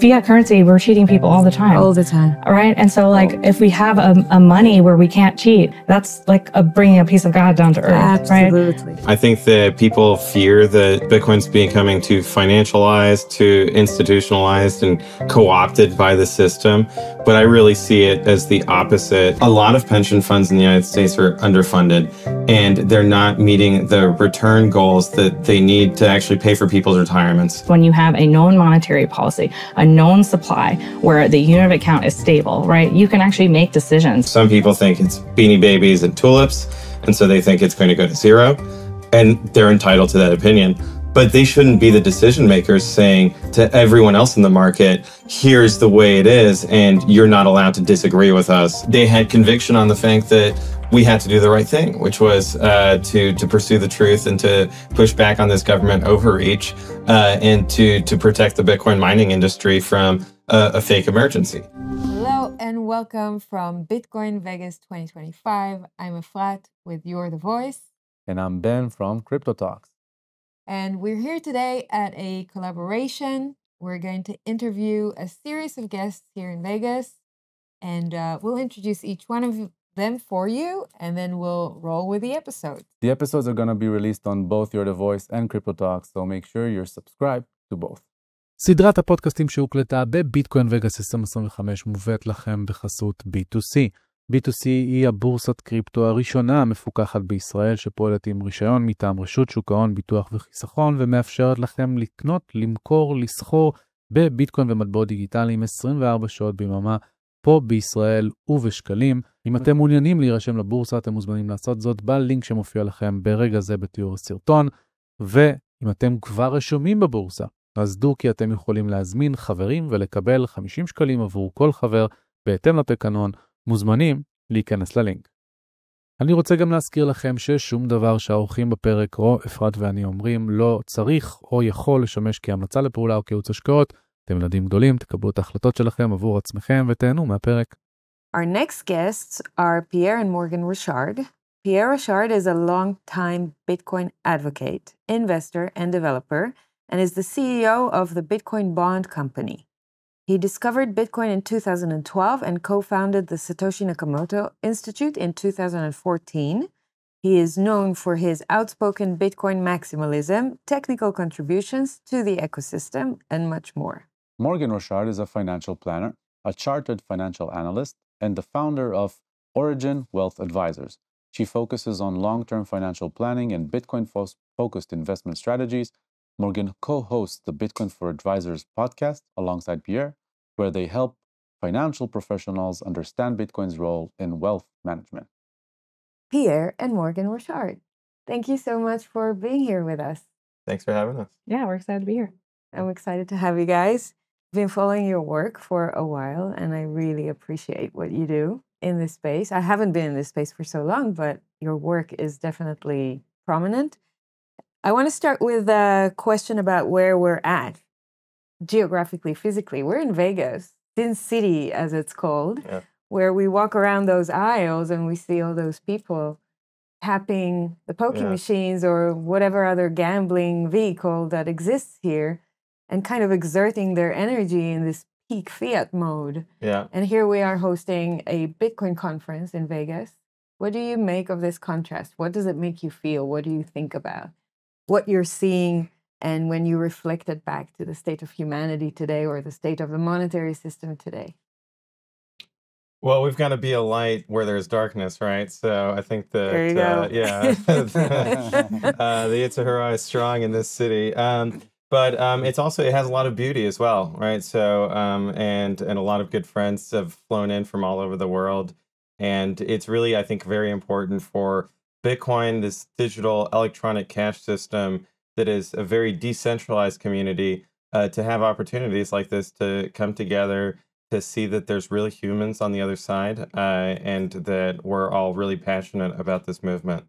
fiat currency, we're cheating people all the time. All the time. Right? And so, like, if we have a money where we can't cheat, that's like bringing a piece of God down to earth. Absolutely. Right? I think that people fear that Bitcoin's becoming too financialized, too institutionalized, and co-opted by the system. But I really see it as the opposite. A lot of pension funds in the United States are underfunded, and they're not meeting the return goals that they need to actually pay for people's retirements. When you have a known monetary policy, a known supply where the unit of account is stable, right, you can actually make decisions. Some people think it's Beanie Babies and tulips, and so they think it's going to go to zero, and they're entitled to that opinion. But they shouldn't be the decision makers saying to everyone else in the market, here's the way it is, and you're not allowed to disagree with us. They had conviction on the fact that we had to do the right thing, which was to pursue the truth and to push back on this government overreach and to protect the Bitcoin mining industry from a fake emergency. Hello and welcome from Bitcoin Vegas 2025. I'm Afret with You're the Voice. And I'm Ben from Crypto Talks. And we're here today at a collaboration. We're going to interview a series of guests here in Vegas. And we'll introduce each one of them for you, and then we'll roll with the episode. The episodes are going to be released on both You're the Voice and Crypto Talks, so make sure you're subscribed to both. סדרת הפודקאסטים שהוקלטה בביטקוין וגאס 2025 מובאת לכם בחסות B2C. B2C היא הבורסת קריפטו הראשונה המפוקחת בישראל שפועלת עם רישיון מטעם רשות שוק ההון, ביטוח וחיסכון ומאפשרת לכם לקנות, למכור, לסחור בביטקוין ומטבעות דיגיטליים 24 שעות ביממה פה בישראל ובשקלים. אם אתם מעוניינים להירשם לבורסה, אתם מוזמנים לעשות זאת בלינק שמופיע לכם ברגע זה בתיאור הסרטון. ואם אתם כבר רשומים בבורסה, אז דעו כי אתם יכולים להזמין חברים ולקבל 50 שקלים עבור כל חבר בהתאם לתקנון. מוזמנים להיכנס ללינק. אני רוצה גם להזכיר לכם ששום דבר שהאורחים בפרק אפרת ואני אומרים לא צריך או יכול לשמש כהמלצה לפעולה או כייעוץ השקעות. אתם ילדים גדולים, תקבלו את ההחלטות שלכם עבור עצמכם ותהנו מהפרק. Our next guests are פייר and Morgan Rושאר. פייר Rושאר is a long-time Bitcoin advocate, investor, and developer, and is the CEO of the Bitcoin Bond Company. He discovered Bitcoin in 2012 and co-founded the Satoshi Nakamoto Institute in 2014. He is known for his outspoken Bitcoin maximalism, technical contributions to the ecosystem, and much more. Morgan Rושאר is a financial planner, a chartered financial analyst, and the founder of Origin Wealth Advisors. She focuses on long-term financial planning and Bitcoin-focused investment strategies. Morgan co-hosts the Bitcoin for Advisors podcast alongside פייר, where they help financial professionals understand Bitcoin's role in wealth management. פייר and Morgan Rושאר, thank you so much for being here with us. Thanks for having us. Yeah, we're excited to be here. I'm excited to have you guys. I've been following your work for a while, and I really appreciate what you do in this space. I haven't been in this space for so long, but your work is definitely prominent. I want to start with a question about where we're at, geographically, physically. We're in Vegas, Sin City, as it's called, where we walk around those aisles and we see all those people tapping the poker machines or whatever other gambling vehicle that exists here and kind of exerting their energy in this peak fiat mode. Yeah. And here we are hosting a Bitcoin conference in Vegas. What do you make of this contrast? What does it make you feel? What do you think about what you're seeing, and when you reflect it back to the state of humanity today or the state of the monetary system today? Well, we've got to be a light where there's darkness, right? So I think that, there you go. The Yitzhahara is strong in this city. But it's also, it has a lot of beauty as well, right? So, and a lot of good friends have flown in from all over the world. And it's really, I think, very important for Bitcoin, this digital electronic cash system that is a very decentralized community, to have opportunities like this to come together, to see that there's really humans on the other side, and that we're all really passionate about this movement.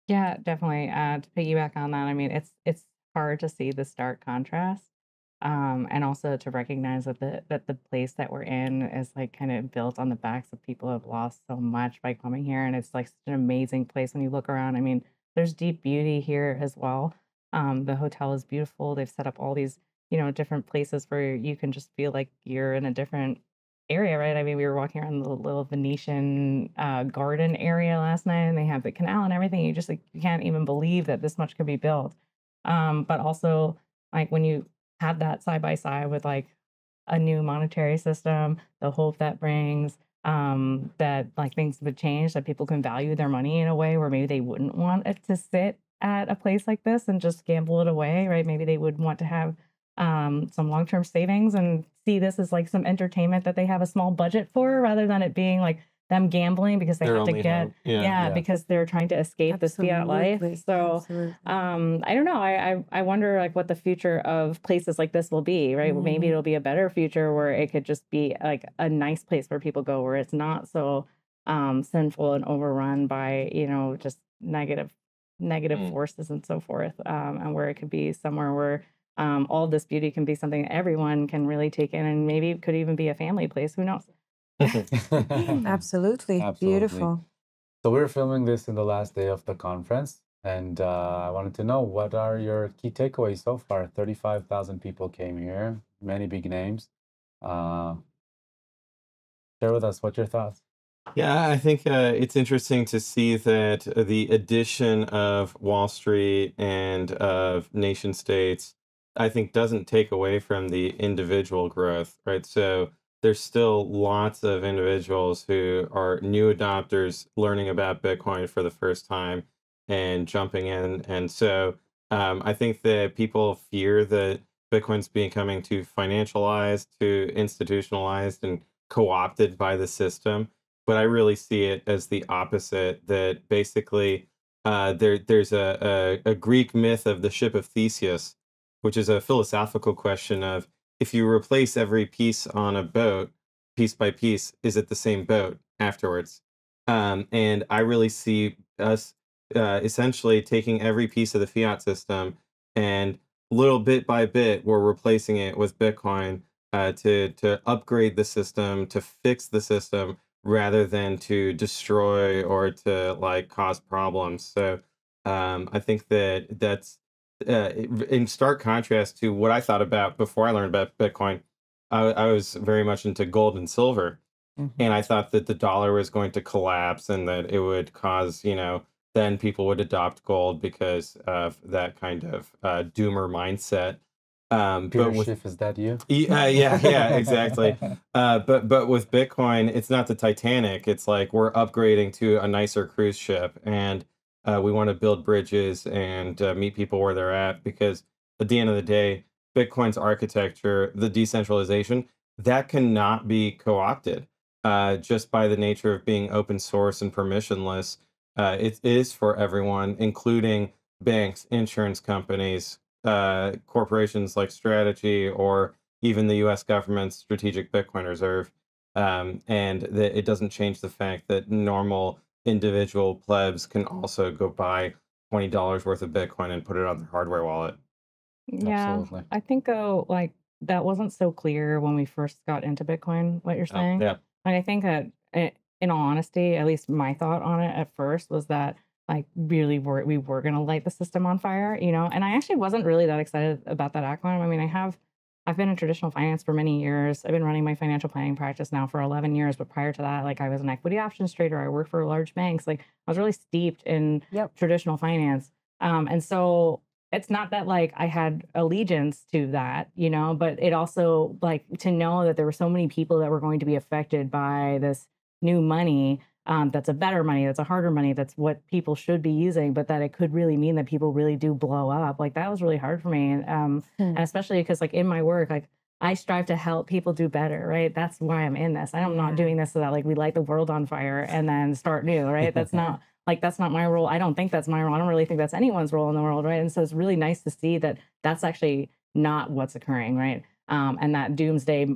Yeah, definitely. To piggyback on that, I mean, it's hard to see the stark contrast, and also to recognize that the place that we're in is like kind of built on the backs of people who have lost so much by coming here, and it's like such an amazing place when you look around. I mean, there's deep beauty here as well. The hotel is beautiful. They've set up all these different places where you can just feel like you're in a different area, right? I mean, we were walking around the little Venetian garden area last night, and they have the canal and everything. You just like you can't even believe that this much could be built. But also, like when you have that side by side with like a new monetary system, the hope that brings, that like things would change, that people can value their money in a way where maybe they wouldn't want it to sit at a place like this and just gamble it away, right? Maybe they would want to have some long-term savings and see this as like some entertainment that they have a small budget for, rather than it being like them gambling because they Their have to only get hope. Yeah. because they're trying to escape this fiat life. So Absolutely. I don't know. I wonder like what the future of places like this will be, right? Maybe it'll be a better future where it could just be like a nice place where people go, where it's not so sinful and overrun by just negative forces and so forth, and where it could be somewhere where all this beauty can be something that everyone can really take in, and maybe it could even be a family place. Who knows? Absolutely. Absolutely. Beautiful. So we're filming this in the last day of the conference, and I wanted to know, what are your key takeaways so far? 35,000 people came here, many big names. Share with us, what's your thoughts? Yeah, I think it's interesting to see that the addition of Wall Street and of nation states, I think, doesn't take away from the individual growth, right? So there's still lots of individuals who are new adopters learning about Bitcoin for the first time and jumping in. And so I think that people fear that Bitcoin's becoming too financialized, too institutionalized, and co-opted by the system. But I really see it as the opposite, that basically there's a Greek myth of the ship of Theseus, which is a philosophical question of, if you replace every piece on a boat, piece by piece, is it the same boat afterwards? And I really see us essentially taking every piece of the fiat system, and little bit by bit, we're replacing it with Bitcoin to upgrade the system, to fix the system, rather than to destroy or to like cause problems. So I think that's in stark contrast to what I thought about before I learned about Bitcoin. I was very much into gold and silver, and I thought that the dollar was going to collapse and that it would cause, then people would adopt gold because of that kind of doomer mindset. Peter Schiff, is that you? Yeah, exactly. But with Bitcoin, it's not the Titanic. It's like we're upgrading to a nicer cruise ship, and we want to build bridges and meet people where they're at, because at the end of the day, Bitcoin's architecture, the decentralization, that cannot be co-opted just by the nature of being open source and permissionless. It is for everyone, including banks, insurance companies, corporations like Strategy, or even the U.S. government's strategic Bitcoin reserve. And it doesn't change the fact that normal individual plebs can also go buy $20 worth of Bitcoin and put it on their hardware wallet. Yeah, Absolutely. I think though, like that wasn't so clear when we first got into Bitcoin, what you're saying. Yeah. Like I think that in all honesty, at least my thought on it at first was that like really we were gonna light the system on fire, and I actually wasn't really that excited about that outcome. I mean, I've been in traditional finance for many years. I've been running my financial planning practice now for 11 years, but prior to that, like I was an equity options trader. I worked for large banks. Like I was really steeped in traditional finance. And so it's not that like I had allegiance to that, but it also like to know that there were so many people that were going to be affected by this new money, that's a better money, that's a harder money, that's what people should be using, but that it could really mean that people really do blow up. Like that was really hard for me. And especially because like in my work, like I strive to help people do better, right? That's why I'm in this. I'm not doing this so that like we light the world on fire and then start new, right? That's not my role. I don't think that's my role. I don't really think that's anyone's role in the world, right? And so it's really nice to see that that's actually not what's occurring, right? And that doomsday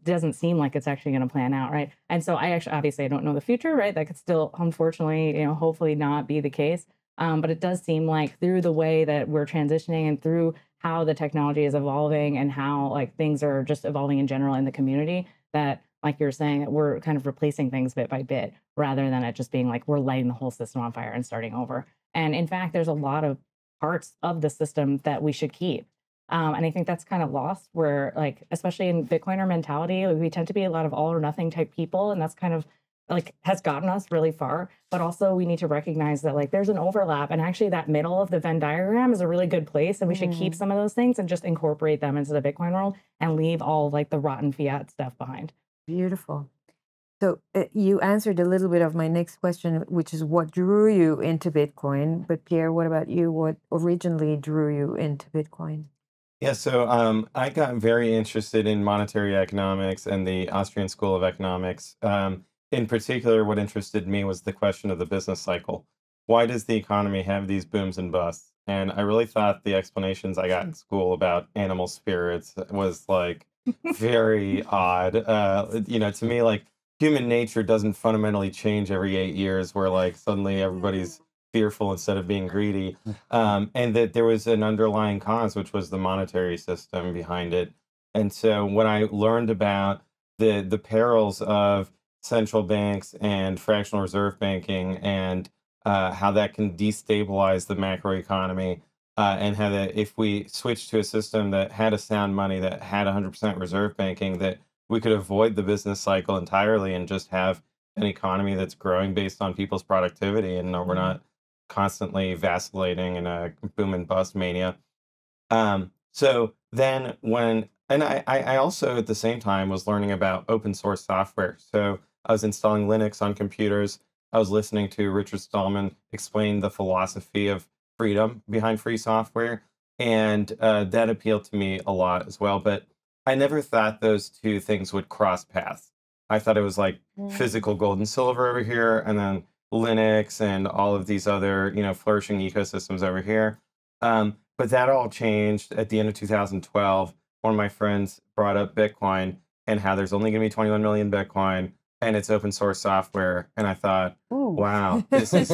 doesn't seem like it's actually going to plan out, right? And so obviously I don't know the future, right? That could still, unfortunately, hopefully not be the case. But it does seem like through the way that we're transitioning and through how the technology is evolving and how like things are just evolving in general in the community, that like you're saying, that we're kind of replacing things bit by bit rather than it just being like we're lighting the whole system on fire and starting over. And in fact, there's a lot of parts of the system that we should keep. And I think that's kind of lost where, like, especially in Bitcoiner mentality, we tend to be a lot of all or nothing type people. And that's kind of like has gotten us really far. But also we need to recognize that like there's an overlap. And actually that middle of the Venn diagram is a really good place. And we should keep some of those things and just incorporate them into the Bitcoin world and leave all like the rotten fiat stuff behind. Beautiful. So you answered a little bit of my next question, which is what drew you into Bitcoin. But Pierre, what about you? What originally drew you into Bitcoin? Yeah, so I got very interested in monetary economics and the Austrian School of Economics. In particular, what interested me was the question of the business cycle. Why does the economy have these booms and busts? And I really thought the explanations I got in school about animal spirits was like very odd. To me, like human nature doesn't fundamentally change every 8 years where like suddenly everybody's fearful instead of being greedy. And that there was an underlying cause, which was the monetary system behind it. And so when I learned about the perils of central banks and fractional reserve banking and how that can destabilize the macroeconomy, and how that if we switched to a system that had a sound money, that had 100% reserve banking, that we could avoid the business cycle entirely and just have an economy that's growing based on people's productivity, and we're not constantly vacillating in a boom and bust mania. So then I also at the same time was learning about open source software. So I was installing Linux on computers. I was listening to Richard Stallman explain the philosophy of freedom behind free software. And that appealed to me a lot as well. But I never thought those two things would cross paths. I thought it was like physical gold and silver over here, and then Linux and all of these other, flourishing ecosystems over here. But that all changed at the end of 2012. One of my friends brought up Bitcoin and how there's only going to be 21 million Bitcoin and it's open source software. And I thought, wow, this is,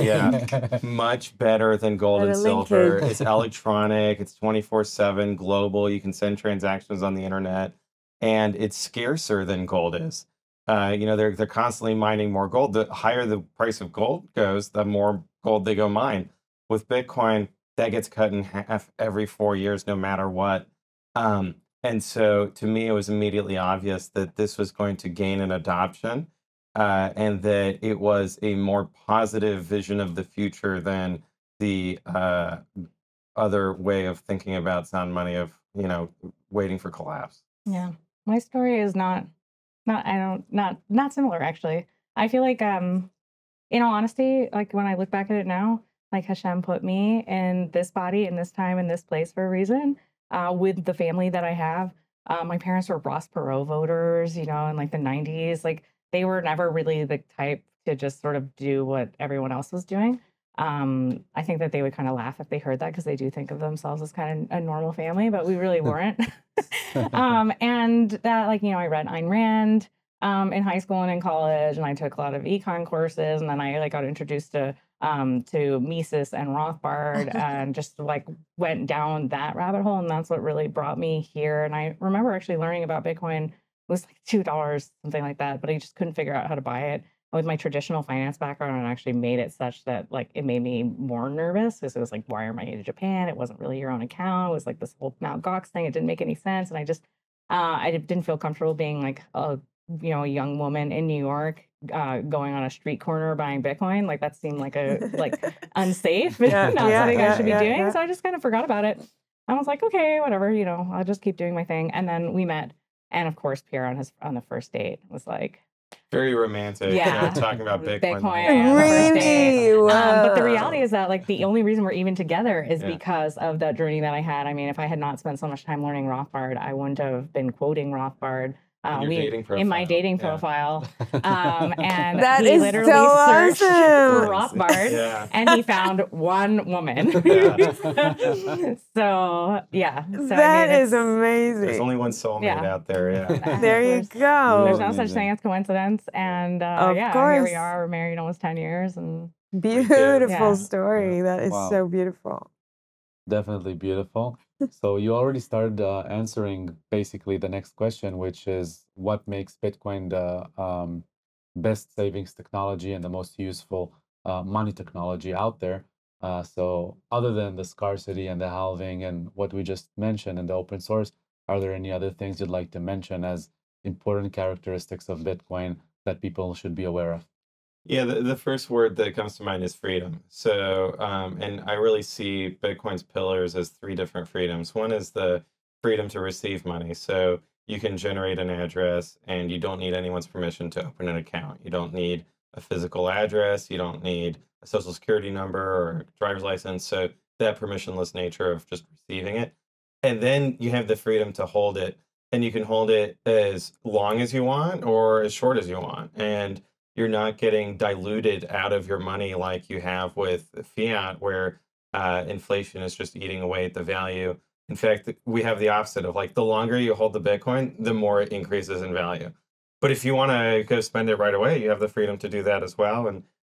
much better than gold and silver. It's electronic, it's 24/7 global. You can send transactions on the internet, and it's scarcer than gold is. They're constantly mining more gold. The higher the price of gold goes, the more gold they go mine. With Bitcoin, that gets cut in half every 4 years, no matter what. And so to me, it was immediately obvious that this was going to gain an adoption, and that it was a more positive vision of the future than the other way of thinking about sound money of, waiting for collapse. Yeah. My story is not similar, actually. I feel like, in all honesty, like when I look back at it now, like Hashem put me in this body, in this time, in this place for a reason, with the family that I have. My parents were Ross Perot voters, in like the 90s. Like they were never really the type to just sort of do what everyone else was doing. I think that they would kind of laugh if they heard that because they do think of themselves as kind of a normal family, but we really weren't. And that, like, I read Ayn Rand in high school and in college, and I took a lot of econ courses, and then I got introduced to Mises and Rothbard, and just like went down that rabbit hole, and that's what really brought me here. And I remember actually learning about Bitcoin. It was like $2, something like that, but I just couldn't figure out how to buy it. With my traditional finance background, it actually made it such that like it made me more nervous because it was like wire money to Japan. It wasn't really your own account. It was like this whole Mt. Gox thing. It didn't make any sense, and I didn't feel comfortable being like a young woman in New York going on a street corner buying Bitcoin. Like that seemed like unsafe, not something I should be doing. So I just kind of forgot about it. I was like, okay, whatever, I'll just keep doing my thing. And then we met, and of course, Pierre on the first date was like. Very romantic. Yeah. Talking about Bitcoin. Really? Wow. But the reality is that like the only reason we're even together is because of that journey that I had. I mean, if I had not spent so much time learning Rothbard, I wouldn't have been quoting Rothbard. In my dating profile. And that he is literally so searched awesome. Rothbard and he found one woman. So that is amazing. There's only one soulmate out there. Yeah. There you go. There's no such thing as coincidence. And here we are. We're married almost 10 years. And beautiful story. That is so beautiful. Definitely beautiful. So you already started answering basically the next question, which is what makes Bitcoin the best savings technology and the most useful money technology out there. So other than the scarcity and the halving and what we just mentioned in the open source, are there any other things you'd like to mention as important characteristics of Bitcoin that people should be aware of? Yeah, the first word that comes to mind is freedom. So, and I really see Bitcoin's pillars as three different freedoms. One is the freedom to receive money. So you can generate an address and you don't need anyone's permission to open an account. You don't need a physical address. You don't need a social security number or driver's license. So that permissionless nature of just receiving it. And then you have the freedom to hold it, and you can hold it as long as you want or as short as you want. And you're not getting diluted out of your money like you have with fiat, where inflation is just eating away at the value. In fact, we have the opposite of like the longer you hold the Bitcoin, the more it increases in value. But if you want to go spend it right away, you have the freedom to do that as well.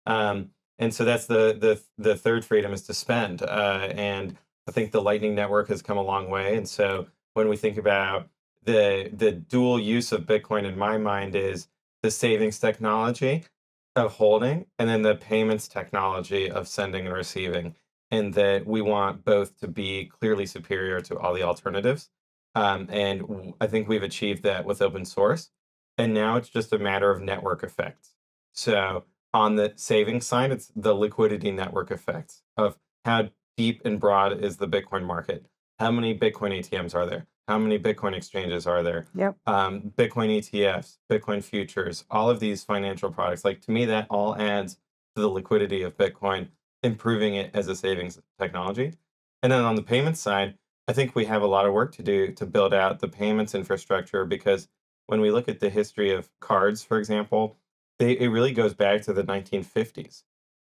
And so that's the third freedom, is to spend. And I think the Lightning Network has come a long way. And so when we think about the dual use of Bitcoin, in my mind, is the savings technology of holding, and then the payments technology of sending and receiving, and that we want both to be clearly superior to all the alternatives. I think we've achieved that with open source, and now it's just a matter of network effects. So on the savings side, it's the liquidity network effects of how deep and broad is the Bitcoin market. How many Bitcoin ATMs are there? How many Bitcoin exchanges are there? Yep. Bitcoin ETFs, Bitcoin futures, all of these financial products. Like, to me, that all adds to the liquidity of Bitcoin, improving it as a savings technology. And then on the payments side, I think we have a lot of work to do to build out the payments infrastructure, because when we look at the history of cards, for example, it really goes back to the 1950s.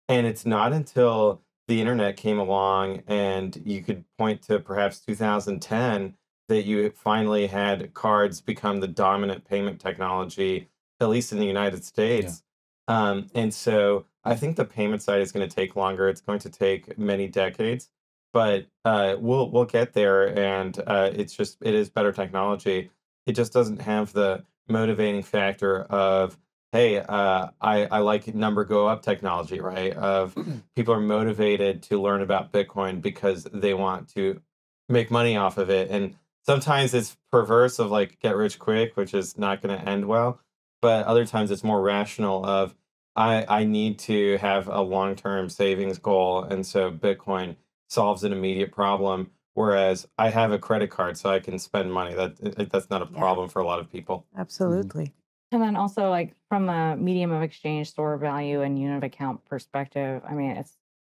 And it's not until the internet came along, and you could point to perhaps 2010, that you finally had cards become the dominant payment technology, at least in the United States. And so I think the payment side is going to take longer. It's going to take many decades, but we'll get there. And it is better technology. It just doesn't have the motivating factor of, hey, I like number go up technology, right? Of people are motivated to learn about Bitcoin because they want to make money off of it. And sometimes it's perverse of like get rich quick, which is not going to end well. But other times it's more rational of, I need to have a long-term savings goal. And so Bitcoin solves an immediate problem. Whereas I have a credit card, so I can spend money. That's not a problem for a lot of people. Absolutely. And then also, like, from a medium of exchange, store value, and unit of account perspective, I mean,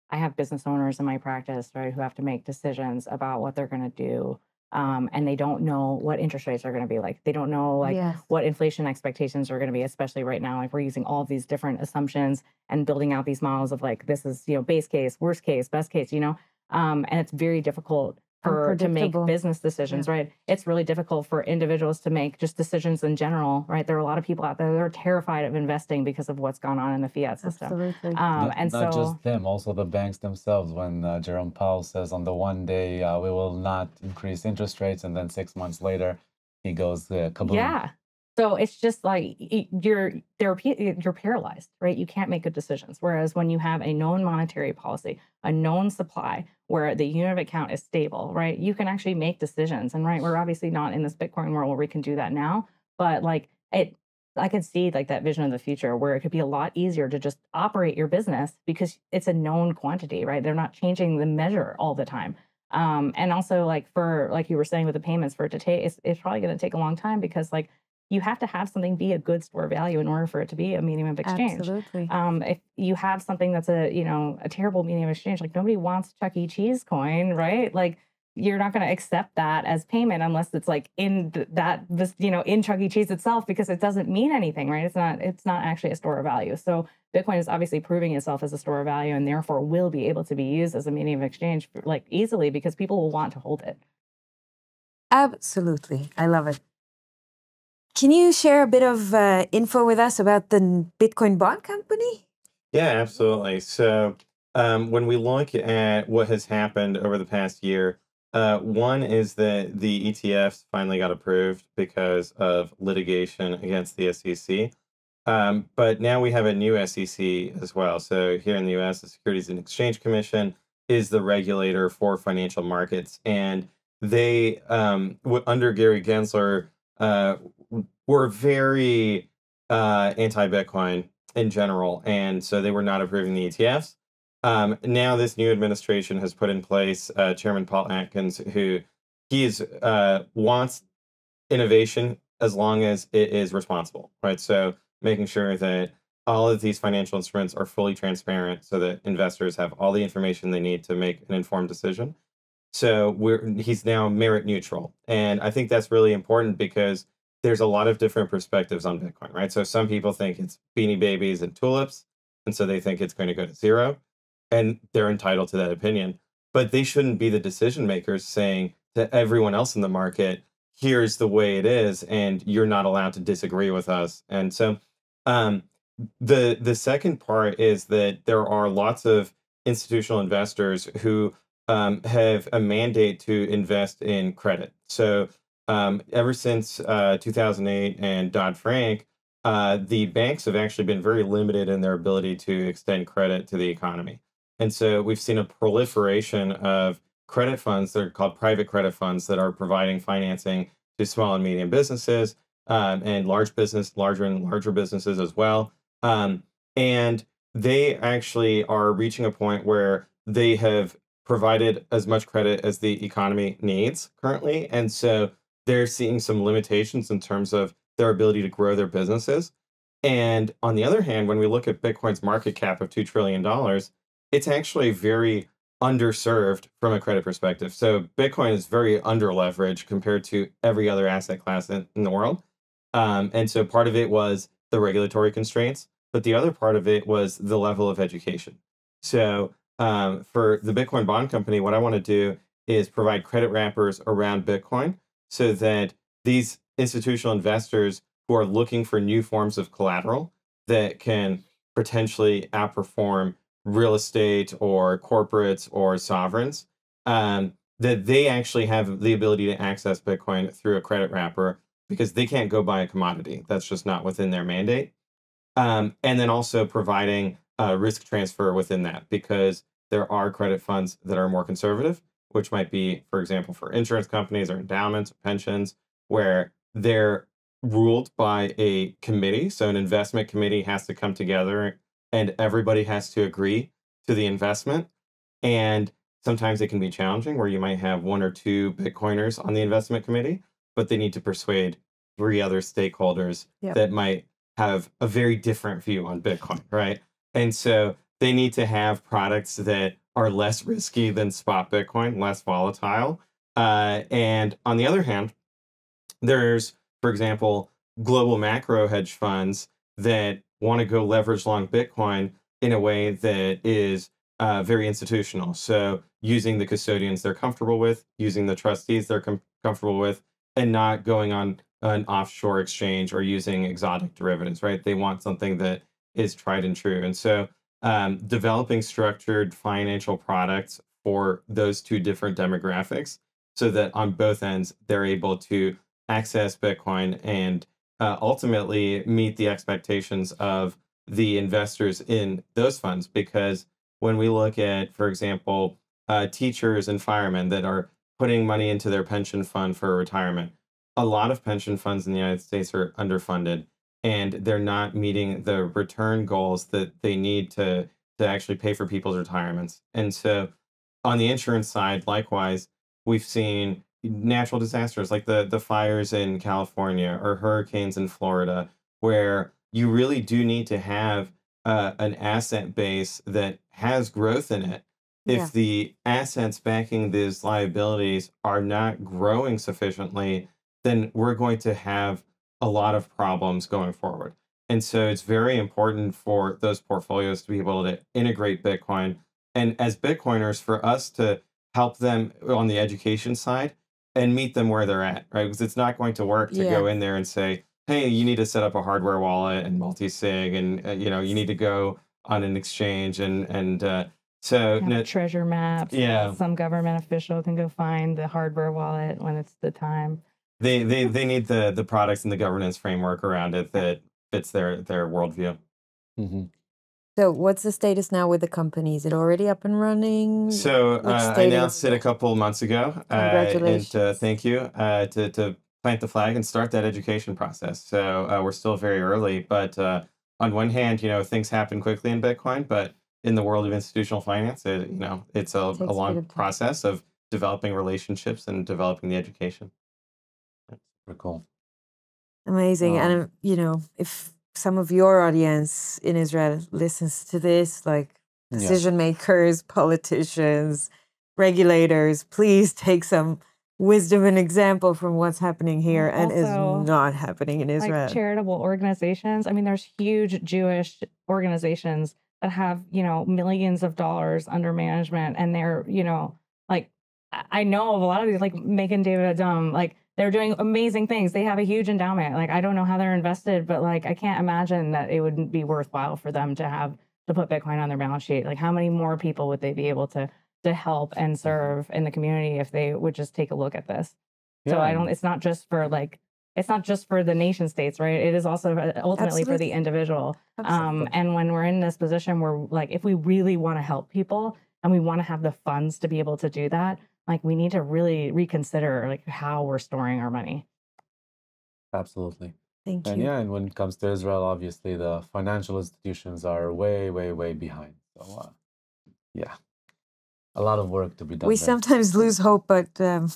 I have business owners in my practice, right, who have to make decisions about what they're going to do. And they don't know what interest rates are going to be like. They don't know what inflation expectations are going to be, especially right now. Like, we're using all of these different assumptions and building out these models of like, this is, base case, worst case, best case, and it's very difficult to make business decisions, right? It's really difficult for individuals to make just decisions in general, right? There are a lot of people out there that are terrified of investing because of what's gone on in the fiat system. Absolutely. Not just them, also the banks themselves. When Jerome Powell says on the one day we will not increase interest rates, and then 6 months later he goes kaboom. Yeah. So it's just like you're paralyzed, right? You can't make good decisions. Whereas when you have a known monetary policy, a known supply, where the unit of account is stable, right? You can actually make decisions. And right, we're obviously not in this Bitcoin world where we can do that now, but like I could see like that vision of the future where it could be a lot easier to just operate your business because it's a known quantity, right? They're not changing the measure all the time. And also like you were saying with the payments, for it to take, it's probably going to take a long time, because like you have to have something be a good store value in order for it to be a medium of exchange. Absolutely. If you have something that's a terrible medium of exchange, like nobody wants Chuck E. Cheese coin, right? Like you're not going to accept that as payment unless it's like in in Chuck E. Cheese itself, because it doesn't mean anything, right? It's not actually a store of value. So Bitcoin is obviously proving itself as a store of value, and therefore will be able to be used as a medium of exchange like easily, because people will want to hold it. Absolutely. I love it. Can you share a bit of info with us about the Bitcoin bond company? Yeah, absolutely. So when we look at what has happened over the past year, one is that the ETFs finally got approved because of litigation against the SEC. But now we have a new SEC as well. So here in the US, the Securities and Exchange Commission is the regulator for financial markets. And they, under Gary Gensler, were very anti-Bitcoin in general. And so they were not approving the ETFs. Now this new administration has put in place Chairman Paul Atkins, who wants innovation as long as it is responsible, right? So making sure that all of these financial instruments are fully transparent so that investors have all the information they need to make an informed decision. So he's now merit neutral. And I think that's really important because there's a lot of different perspectives on Bitcoin, right? So some people think it's beanie babies and tulips, and so they think it's going to go to zero, and they're entitled to that opinion. But they shouldn't be the decision makers saying to everyone else in the market, here's the way it is, and you're not allowed to disagree with us. And so the second part is that there are lots of institutional investors who have a mandate to invest in credit. So ever since 2008 and Dodd-Frank, the banks have actually been very limited in their ability to extend credit to the economy. And so we've seen a proliferation of credit funds that are called private credit funds that are providing financing to small and medium businesses and larger and larger businesses as well. And they actually are reaching a point where they have provided as much credit as the economy needs currently. And so they're seeing some limitations in terms of their ability to grow their businesses. And on the other hand, when we look at Bitcoin's market cap of $2 trillion, it's actually very underserved from a credit perspective. So Bitcoin is very underleveraged compared to every other asset class in the world. And so part of it was the regulatory constraints, but the other part of it was the level of education. So for the Bitcoin Bond Company, what I want to do is provide credit wrappers around Bitcoin so that these institutional investors who are looking for new forms of collateral that can potentially outperform real estate or corporates or sovereigns, that they actually have the ability to access Bitcoin through a credit wrapper because they can't go buy a commodity. That's just not within their mandate. And then also providing risk transfer within that, because there are credit funds that are more conservative, which might be, for example, for insurance companies or endowments or pensions, where they're ruled by a committee. So an investment committee has to come together and everybody has to agree to the investment. And sometimes it can be challenging where you might have one or two Bitcoiners on the investment committee, but they need to persuade 3 other stakeholders that might have a very different view on Bitcoin, right? And so they need to have products that are less risky than spot Bitcoin, less volatile. And on the other hand, there's, for example, global macro hedge funds that want to go leverage long Bitcoin in a way that is very institutional. So using the custodians they're comfortable with, using the trustees they're comfortable with, and not going on an offshore exchange or using exotic derivatives, right? They want something that is tried and true. And so developing structured financial products for those two different demographics so that on both ends, they're able to access Bitcoin and ultimately meet the expectations of the investors in those funds. Because when we look at, for example, teachers and firemen that are putting money into their pension fund for retirement, a lot of pension funds in the United States are underfunded and they're not meeting the return goals that they need to actually pay for people's retirements. And so on the insurance side, likewise, we've seen natural disasters like the fires in California or hurricanes in Florida, where you really do need to have an asset base that has growth in it. If the assets backing these liabilities are not growing sufficiently, then we're going to have a lot of problems going forward. And so it's very important for those portfolios to be able to integrate Bitcoin. And as Bitcoiners, for us to help them on the education side and meet them where they're at, right? Because it's not going to work to go in there and say, hey, you need to set up a hardware wallet and multi-sig and, you need to go on an exchange so treasure maps. Yeah. Some government official can go find the hardware wallet when it's the time. They need the products and the governance framework around it that fits their worldview. Mm-hmm. So what's the status now with the company? Is it already up and running? So I announced it a couple months ago. Congratulations. And thank you to plant the flag and start that education process. So we're still very early, but on one hand, things happen quickly in Bitcoin, but in the world of institutional finance, it's a long process of developing relationships and developing the education. That's super cool. Amazing. And, if some of your audience in Israel listens to this, like decision makers, politicians, regulators, please take some wisdom and example from what's happening here and is not happening in Israel. Like charitable organizations. I mean, there's huge Jewish organizations that have, millions of dollars under management. And they're, I know of a lot of these, like Megan David Adam, like they're doing amazing things. They have a huge endowment. Like, I don't know how they're invested, but like, I can't imagine that it wouldn't be worthwhile for them to put Bitcoin on their balance sheet. Like, how many more people would they be able to help and serve in the community if they would just take a look at this? Yeah. So it's not just for the nation states, right? It is also ultimately for the individual. And when we're in this position where, like, if we really want to help people and we want to have the funds to be able to do that, like, we need to really reconsider like how we're storing our money. Absolutely. Thank you. And when it comes to Israel, obviously the financial institutions are way, way, way behind. So a lot of work to be done. We sometimes lose hope, but no,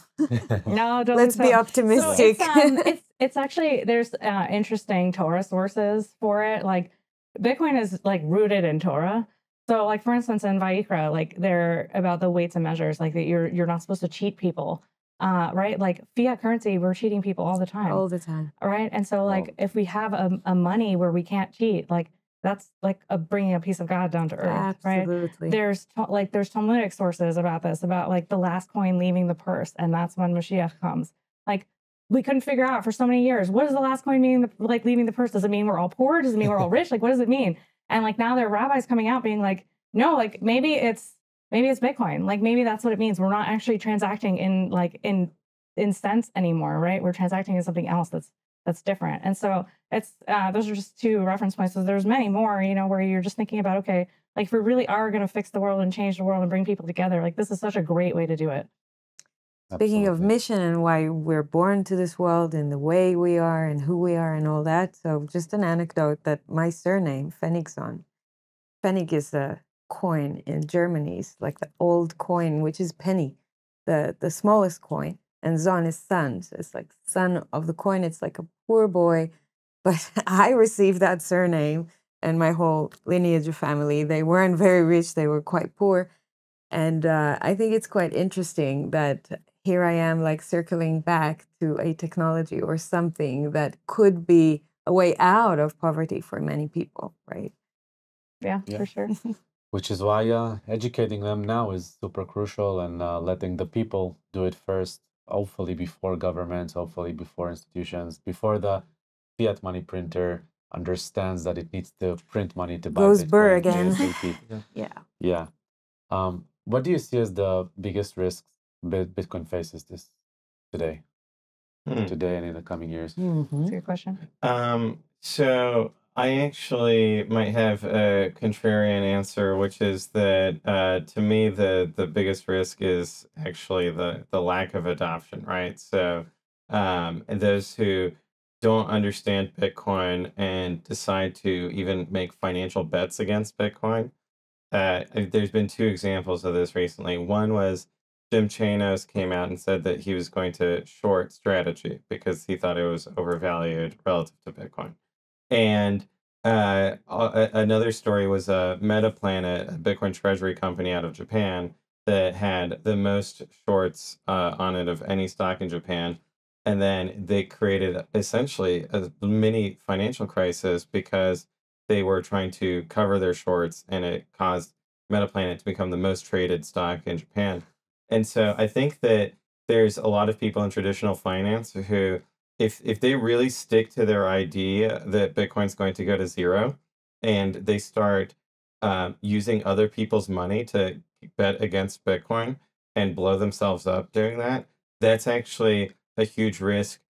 don't let's be optimistic. So it's actually, there's interesting Torah sources for it. Like, Bitcoin is like rooted in Torah. So, like, for instance, in Vayikra, like, they're about the weights and measures, like that you're not supposed to cheat people, right? Like, fiat currency, we're cheating people all the time. All the time. Right? And so, like, if we have a money where we can't cheat, like, that's like bringing a piece of God down to earth. Absolutely. Right? There's Talmudic sources about this, about like the last coin leaving the purse, and that's when Mashiach comes. Like, we couldn't figure out for so many years, what does the last coin mean, like leaving the purse? Does it mean we're all poor? Does it mean we're all rich? Like, what does it mean? And like, now there are rabbis coming out being like, no, like maybe it's Bitcoin. Like, maybe that's what it means. We're not actually transacting in cents anymore, right? We're transacting in something else that's different. And so it's those are just two reference points. So there's many more, where you're just thinking about, okay, like, if we really are going to fix the world and change the world and bring people together, like, this is such a great way to do it. Speaking of mission and why we're born to this world and the way we are and who we are and all that. So just an anecdote that my surname, Peniigzon, Pfennig is a coin in Germany. It's like the old coin, which is penny, the smallest coin. And Zon is son. So it's like son of the coin. It's like a poor boy. But I received that surname, and my whole lineage of family, they weren't very rich. They were quite poor. And I think it's quite interesting that here I am, like, circling back to a technology or something that could be a way out of poverty for many people, right? Yeah. For sure. Which is why educating them now is super crucial, and letting the people do it first, hopefully before governments, hopefully before institutions, before the fiat money printer understands that it needs to print money to buy Goes Bitcoin burr again. ASAP. Yeah. What do you see as the biggest risks Bitcoin faces today and in the coming years? That's a good question. So I actually might have a contrarian answer, which is that to me the biggest risk is actually the lack of adoption, right? So and those who don't understand Bitcoin and decide to even make financial bets against Bitcoin. There's been two examples of this recently. One was Jim Chanos came out and said that he was going to short Strategy because he thought it was overvalued relative to Bitcoin. And another story was MetaPlanet, a Bitcoin treasury company out of Japan, that had the most shorts on it of any stock in Japan. And then they created essentially a mini financial crisis because they were trying to cover their shorts, and it caused MetaPlanet to become the most traded stock in Japan. And so I think that there's a lot of people in traditional finance who, if they really stick to their idea that Bitcoin's going to go to zero, and they start using other people's money to bet against Bitcoin and blow themselves up doing that, that's actually a huge risk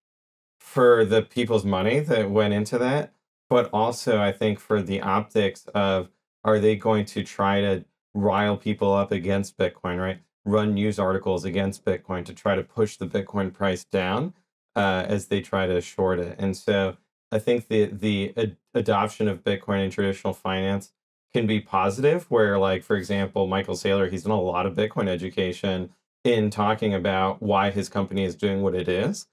for the people's money that went into that. But also, I think, for the optics of Are they going to try to rile people up against Bitcoin, right? Run news articles against Bitcoin to try to push the Bitcoin price down as they try to short it. And so I think the adoption of Bitcoin in traditional finance can be positive, where, like, for example, Michael Saylor, he's done a lot of Bitcoin education in talking about why his company is doing what it is.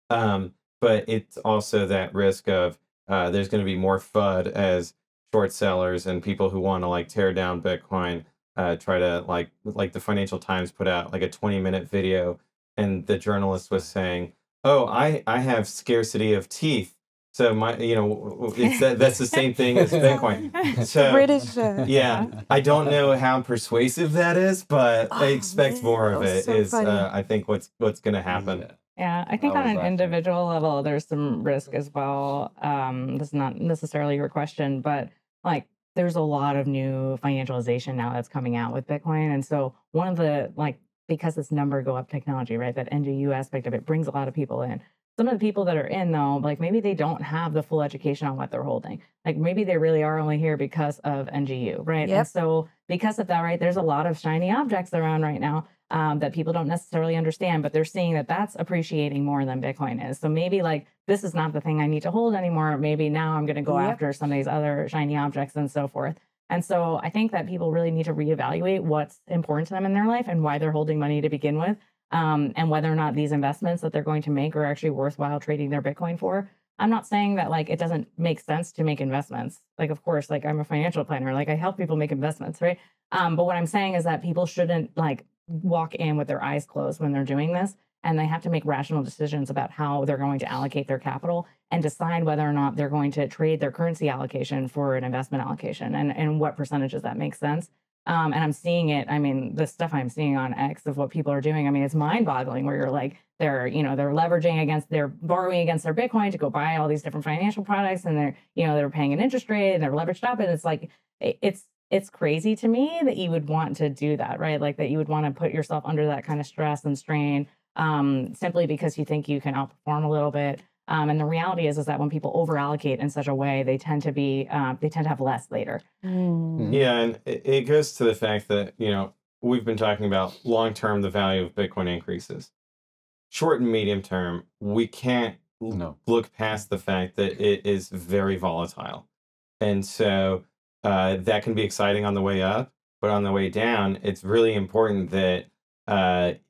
But it's also that risk of there's going to be more FUD as short sellers and people who want to, like, tear down Bitcoin try to, like the Financial Times put out like a 20-minute video, and the journalist was saying, oh, I have scarcity of teeth. So that's the same thing as Bitcoin. So British. yeah, I don't know how persuasive that is, but I expect more of it. So Is funny. I think what's going to happen. Yeah, I think on an individual level, there's some risk as well. This is not necessarily your question, but like there's a lot of new financialization now that's coming out with Bitcoin. And so one of the, because it's number go up technology, right? That NGU aspect of it brings a lot of people in. Some of the people that are in, though, like maybe they don't have the full education on what they're holding. Like maybe they really are only here because of NGU, right? Yep. And so because of that, right, there's a lot of shiny objects around right now that people don't necessarily understand, but they're seeing that that's appreciating more than Bitcoin is. So maybe like this is not the thing I need to hold anymore. Maybe now I'm going to go after some of these other shiny objects and so forth. And so I think that people really need to reevaluate what's important to them in their life and why they're holding money to begin with. And whether or not these investments that they're going to make are actually worthwhile trading their Bitcoin for. I'm not saying that like it doesn't make sense to make investments. Like, of course, like I'm a financial planner, like I help people make investments, right? But what I'm saying is that people shouldn't like walk in with their eyes closed when they're doing this, and they have to make rational decisions about how they're going to allocate their capital and decide whether or not they're going to trade their currency allocation for an investment allocation and what percentages that makes sense. And I'm seeing it. I mean, the stuff I'm seeing on X of what people are doing, I mean, it's mind-boggling where you're like, they're borrowing against their Bitcoin to go buy all these different financial products, and they're paying an interest rate and they're leveraged up. And it's like, it's crazy to me that you would want to do that, right? Like that you would want to put yourself under that kind of stress and strain simply because you think you can outperform a little bit. And the reality is that when people over allocate in such a way, they tend to have less later. Yeah, and it goes to the fact that, we've been talking about long-term, the value of Bitcoin increases. Short and medium term, we can't look past the fact that it is very volatile. And so that can be exciting on the way up, but on the way down, it's really important that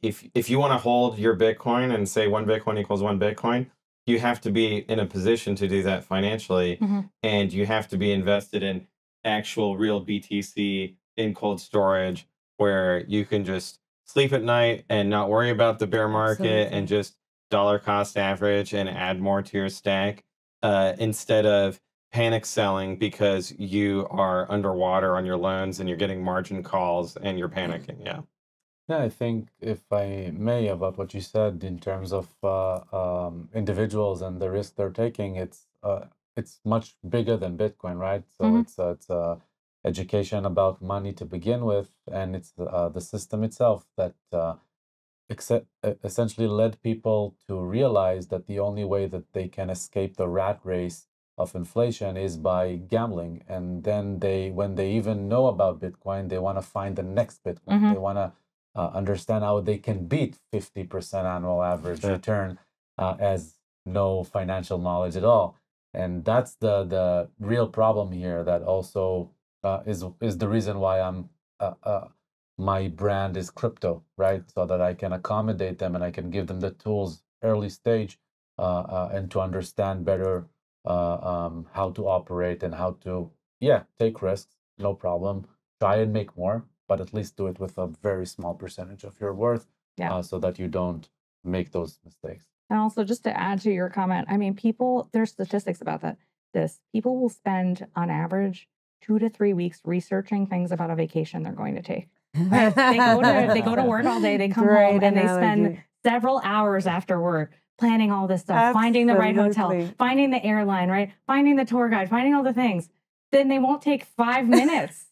if you want to hold your Bitcoin and say 1 Bitcoin equals 1 Bitcoin, you have to be in a position to do that financially, and you have to be invested in actual real BTC in cold storage where you can just sleep at night and not worry about the bear market and just dollar cost average and add more to your stack instead of panic selling because you are underwater on your loans and you're getting margin calls and you're panicking. Yeah. Yeah, I think if I may, about what you said in terms of individuals and the risk they're taking, it's much bigger than Bitcoin, right? So it's education about money to begin with, and it's the system itself that essentially led people to realize that the only way that they can escape the rat race of inflation is by gambling. And then when they even know about Bitcoin, they want to find the next Bitcoin. They want to understand how they can beat 50% annual average return as no financial knowledge at all. And that's the real problem here. That also is the reason why my brand is crypto, right? So that I can accommodate them and I can give them the tools early stage and to understand better how to operate and how to take risks, no problem. Try and make more, but at least do it with a very small percentage of your worth so that you don't make those mistakes. And also, just to add to your comment, I mean, there's statistics about people will spend on average 2 to 3 weeks researching things about a vacation they're going to take. Right? They go to work all day, they come home, and they spend several hours after work planning all this stuff, finding the right hotel, finding the airline, right? Finding the tour guide, finding all the things. Then they won't take 5 minutes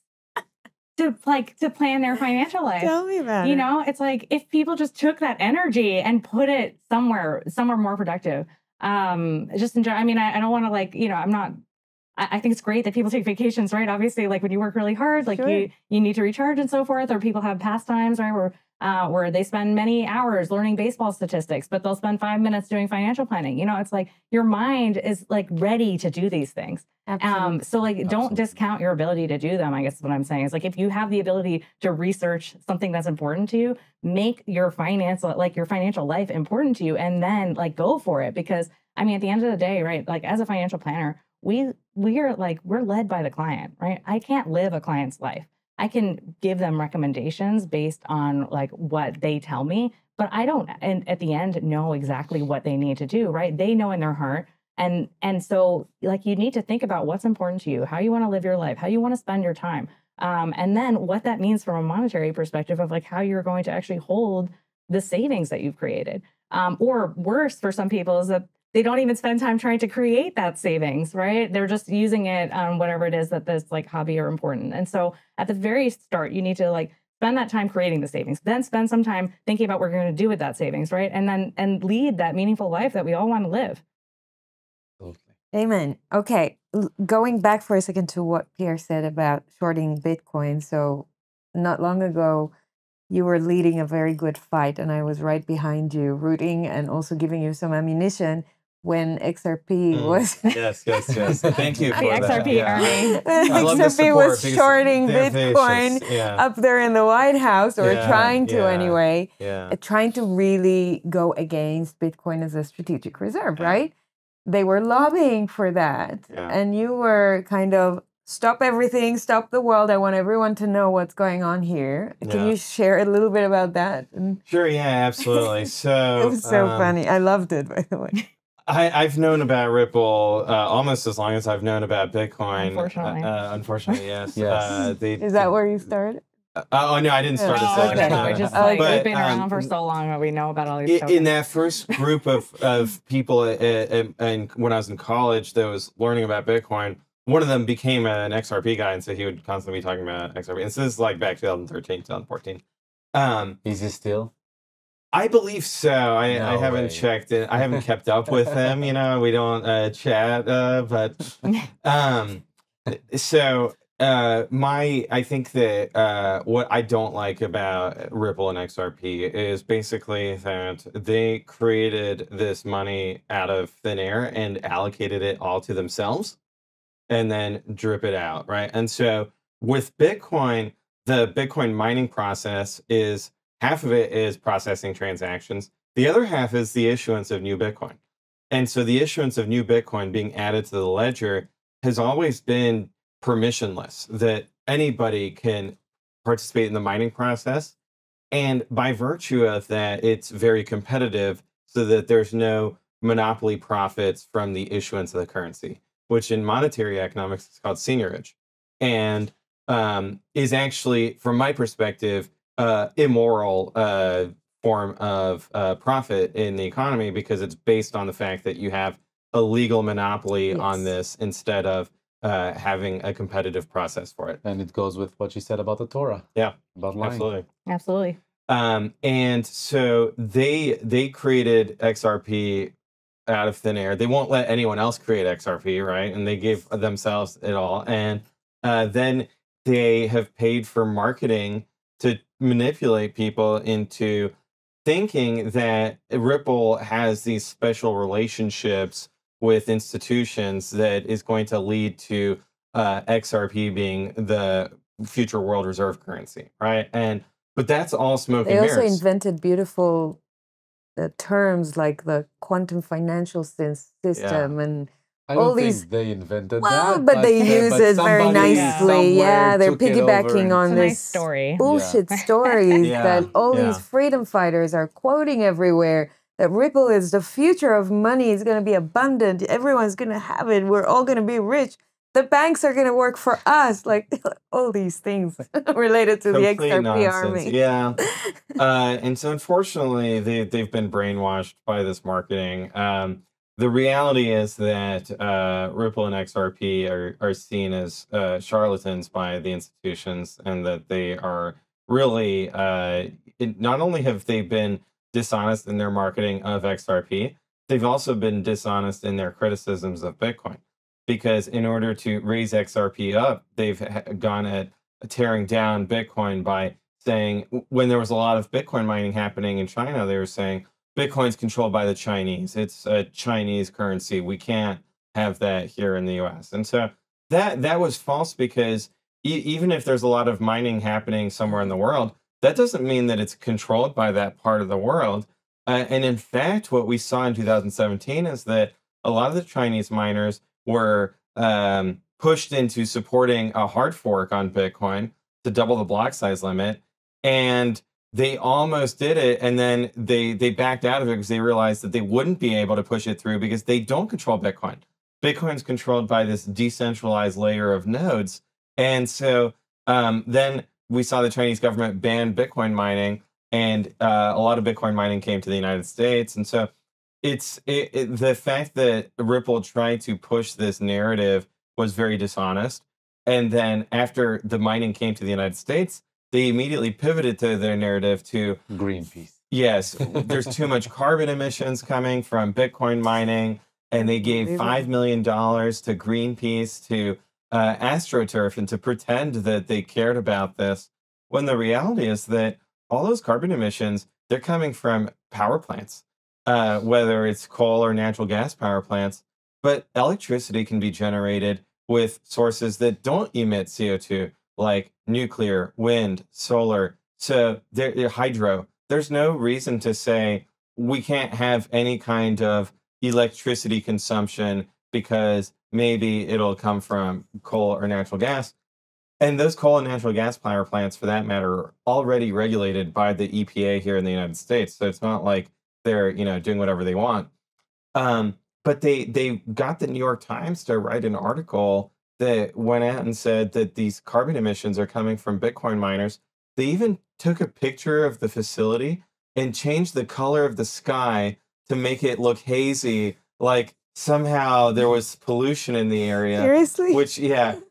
to plan their financial life. Tell me about it. It's like if people just took that energy and put it somewhere more productive. Just enjoy. I mean, I don't want to I think it's great that people take vacations, right? Obviously, like when you work really hard, like Sure. you need to recharge and so forth, or people have pastimes, right? Where they spend many hours learning baseball statistics, but they'll spend 5 minutes doing financial planning. You know, it's like your mind is like ready to do these things. Absolutely. So like, don't Absolutely. discount your ability to do them. I guess is what I'm saying is like, if you have the ability to research something that's important to you, make your financial life important to you, and then like go for it. Because I mean, at the end of the day, right? Like as a financial planner, we're led by the client, right? I can't live a client's life. I can give them recommendations based on like what they tell me, but I don't, and at the end, know exactly what they need to do, right? They know in their heart. And so like, you need to think about what's important to you, how you want to live your life, how you want to spend your time. And then what that means from a monetary perspective of like how you're going to actually hold the savings that you've created. Or worse for some people is that they don't even spend time trying to create that savings, right? They're just using it on whatever it is that this like hobby or important. And so at the very start, you need to like spend that time creating the savings, then spend some time thinking about what you're going to do with that savings, right? And lead that meaningful life that we all want to live. Absolutely. Amen. Okay, going back for a second to what Pierre said about shorting Bitcoin. So not long ago, you were leading a very good fight, and I was right behind you, rooting and also giving you some ammunition when XRP was Yes. Thank you The for that. XRP Yeah. army. I love the XRP was support because shorting they're Bitcoin vicious. Yeah. up there in the White House, or Yeah, trying to yeah, anyway, Yeah. trying to really go against Bitcoin as a strategic reserve, Yeah. right? They were lobbying for that. Yeah. And you were kind of, stop everything, stop the world. I want everyone to know what's going on here. Can Yeah. you share a little bit about that? And Sure. Yeah. Absolutely. So it was so funny. I loved it, by the way. I've known about Ripple almost as long as I've known about Bitcoin. Unfortunately. Unfortunately, yes. Yes. Is that where you started? Oh no, I didn't start Oh, at okay. no, We no. just like But, we've been around for so long that we know about all these in that first group of people, and when I was in college, that was learning about Bitcoin, one of them became an XRP guy, and so he would constantly be talking about XRP. And so this is like back 2013, 2014. Is it still? I believe so. I No haven't way. checked it. I haven't kept up with him. You know, we don't chat, but so I think that what I don't like about Ripple and XRP is basically that they created this money out of thin air and allocated it all to themselves, and then drip it out, right? And so with Bitcoin, the Bitcoin mining process is half of it is processing transactions. The other half is the issuance of new Bitcoin. And so the issuance of new Bitcoin being added to the ledger has always been permissionless, that anybody can participate in the mining process. And by virtue of that, it's very competitive so that there's no monopoly profits from the issuance of the currency, which in monetary economics is called seigniorage, and is actually, from my perspective, immoral form of profit in the economy, because it's based on the fact that you have a legal monopoly on Yes. this instead of having a competitive process for it. And it goes with what you said about the Torah. Yeah, About lying. absolutely. Absolutely. And so they created XRP out of thin air. They won't let anyone else create XRP, right? And they gave themselves it all. And then they have paid for marketing to manipulate people into thinking that Ripple has these special relationships with institutions that is going to lead to XRP being the future world reserve currency, right? But that's all smoke They and also mirrors. invented beautiful terms like the quantum financial system and I all don't think these. they invented Well, that. but they use but it very somebody nicely. Yeah, somewhere they're took it over piggybacking and- on It's a this nice story. bullshit stories Yeah, that all these yeah. freedom fighters are quoting everywhere. That Ripple is the future of money. It's going to be abundant. Everyone's going to have it. We're all going to be rich. The banks are going to work for us. Like all these things related to the Complete XRP nonsense. army. Yeah. And so unfortunately, they've been brainwashed by this marketing. The reality is that Ripple and XRP are seen as charlatans by the institutions, and that they are really, not only have they been dishonest in their marketing of XRP, they've also been dishonest in their criticisms of Bitcoin. because in order to raise XRP up, they've gone at tearing down Bitcoin by saying, when there was a lot of Bitcoin mining happening in China, they were saying, Bitcoin's controlled by the Chinese. It's a Chinese currency. We can't have that here in the US. And so that was false, because even if there's a lot of mining happening somewhere in the world, that doesn't mean that it's controlled by that part of the world. And in fact, what we saw in 2017 is that a lot of the Chinese miners were pushed into supporting a hard fork on Bitcoin to double the block size limit. And they almost did it, and then they backed out of it because they realized that they wouldn't be able to push it through because they don't control Bitcoin. Bitcoin's controlled by this decentralized layer of nodes. And so then we saw the Chinese government ban Bitcoin mining, and a lot of Bitcoin mining came to the United States. And so the fact that Ripple tried to push this narrative was very dishonest. And then after the mining came to the United States, they immediately pivoted to their narrative to Greenpeace. Yes, there's too much carbon emissions coming from Bitcoin mining, and they gave $5 million to Greenpeace, to AstroTurf, and to pretend that they cared about this, when the reality is that all those carbon emissions, they're coming from power plants, whether it's coal or natural gas power plants. But electricity can be generated with sources that don't emit CO2, like nuclear, wind, solar, so hydro. There's no reason to say we can't have any kind of electricity consumption because maybe it'll come from coal or natural gas. And those coal and natural gas power plants, for that matter, are already regulated by the EPA here in the United States. So it's not like they're, doing whatever they want. But they got the New York Times to write an article that went out and said that these carbon emissions are coming from Bitcoin miners. They even took a picture of the facility and changed the color of the sky to make it look hazy, like somehow there was pollution in the area. Seriously? Which,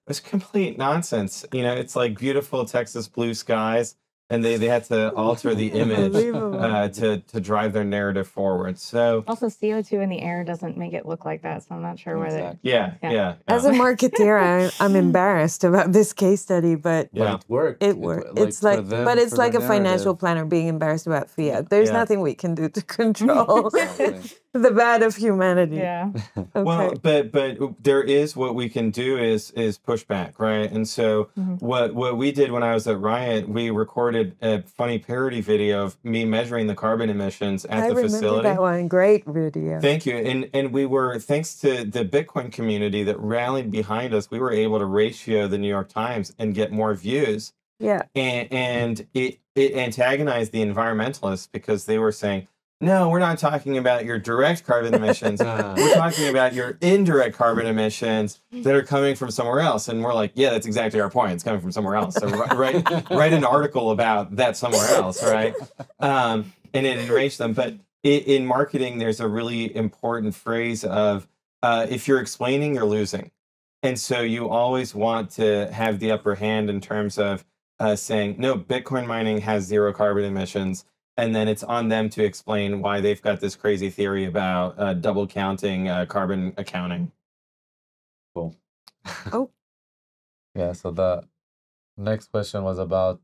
was complete nonsense. It's like beautiful Texas blue skies, and they had to alter the image to drive their narrative forward. So Also, CO2 in the air doesn't make it look like that, so I'm not sure where they... Yeah. As a marketeer, I'm embarrassed about this case study, but It worked. it worked. It's like a financial planner being embarrassed about fiat. There's nothing we can do to control the bad of humanity. Yeah. Okay. Well, but there is what we can do is push back, right? And so what we did when I was at Riot, we recorded a funny parody video of me measuring the carbon emissions at the facility. I remember that one. Great video. Thank you. And we were, thanks to the Bitcoin community that rallied behind us, we were able to ratio the New York Times and get more views. Yeah. And it antagonized the environmentalists because they were saying, no, we're not talking about your direct carbon emissions. We're talking about your indirect carbon emissions that are coming from somewhere else. And we're like, yeah, that's exactly our point. It's coming from somewhere else. So write an article about that somewhere else, right? And it enraged them. But in marketing, there's a really important phrase of, if you're explaining, you're losing. And so you always want to have the upper hand in terms of saying, no, Bitcoin mining has zero carbon emissions. And then it's on them to explain why they've got this crazy theory about double counting carbon accounting. Cool. Oh. Yeah, so the next question was about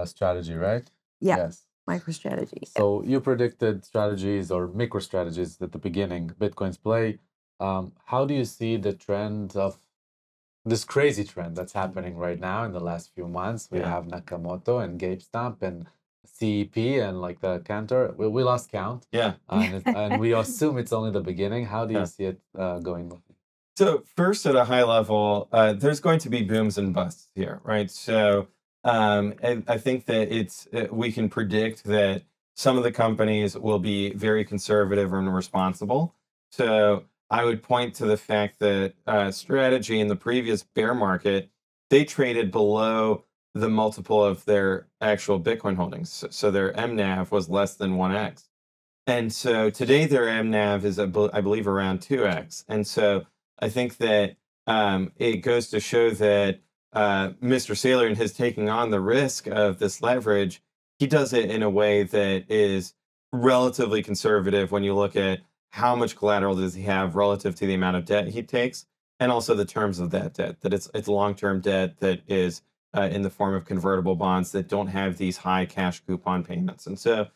strategy, right? Yeah. Yes. MicroStrategy. So you predicted strategies or micro strategies at the beginning, Bitcoin's play. How do you see the trend of this crazy trend that's happening right now in the last few months? We have Nakamoto and GameStop and CEP and like the Cantor. We lost count. Yeah. And we assume it's only the beginning. How do you see it going? So first, at a high level, there's going to be booms and busts here, right? So I think that we can predict that some of the companies will be very conservative and responsible. So I would point to the fact that Strategy in the previous bear market, they traded below the multiple of their actual Bitcoin holdings. So their MNAV was less than 1x. And so today their MNAV is, I believe, around 2x. And so I think that it goes to show that Mr. Saylor, in his taking on the risk of this leverage, he does it in a way that is relatively conservative when you look at how much collateral does he have relative to the amount of debt he takes. and also the terms of that debt, that it's long-term debt that is in the form of convertible bonds that don't have these high cash coupon payments. And so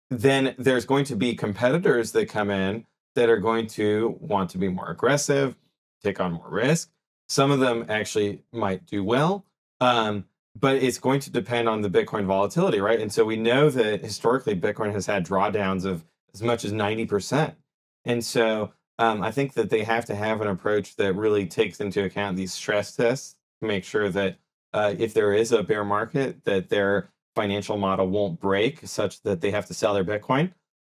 then there's going to be competitors that come in that are going to want to be more aggressive, take on more risk. Some of them actually might do well, but it's going to depend on the Bitcoin volatility, right? And so we know that historically Bitcoin has had drawdowns of as much as 90%. And so I think that they have to have an approach that really takes into account these stress tests to make sure that if there is a bear market, that their financial model won't break such that they have to sell their Bitcoin.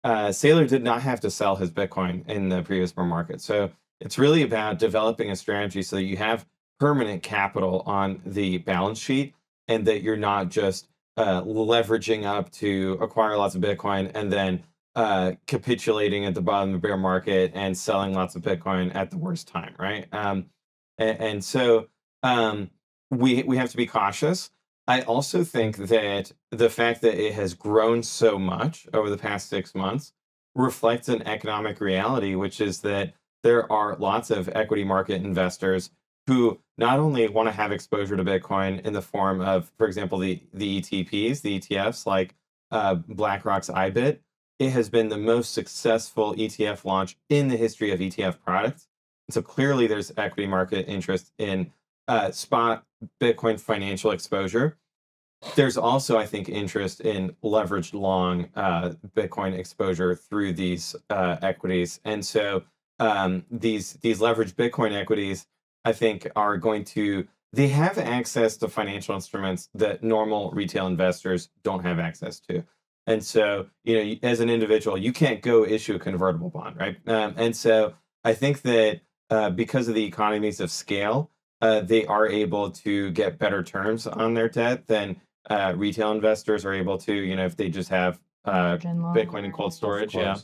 Saylor did not have to sell his Bitcoin in the previous bear market. So it's really about developing a strategy so that you have permanent capital on the balance sheet and that you're not just leveraging up to acquire lots of Bitcoin and then capitulating at the bottom of the bear market and selling lots of Bitcoin at the worst time, right? And so we have to be cautious. I also think that the fact that it has grown so much over the past 6 months reflects an economic reality, which is that there are lots of equity market investors who not only want to have exposure to Bitcoin in the form of, for example, the ETPs, the ETFs, like BlackRock's IBIT. It has been the most successful ETF launch in the history of ETF products. And so clearly there's equity market interest in spot Bitcoin financial exposure. There's also, I think, interest in leveraged long Bitcoin exposure through these equities. And so these leveraged Bitcoin equities, I think, are going to, they have access to financial instruments that normal retail investors don't have access to. And so, as an individual, you can't go issue a convertible bond, right? And so I think that because of the economies of scale, they are able to get better terms on their debt than retail investors are able to, if they just have Bitcoin in cold storage. Yeah.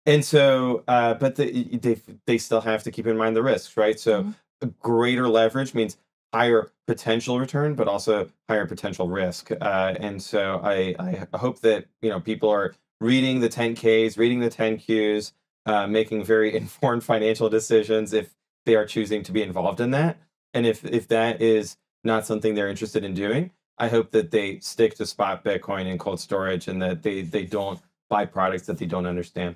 And so, but they still have to keep in mind the risks, right? So greater leverage means higher potential return, but also higher potential risk. And so I hope that, people are reading the 10Ks, reading the 10Qs, making very informed financial decisions if they are choosing to be involved in that. And if that is not something they're interested in doing, I hope that they stick to spot Bitcoin and cold storage and that they don't buy products that they don't understand.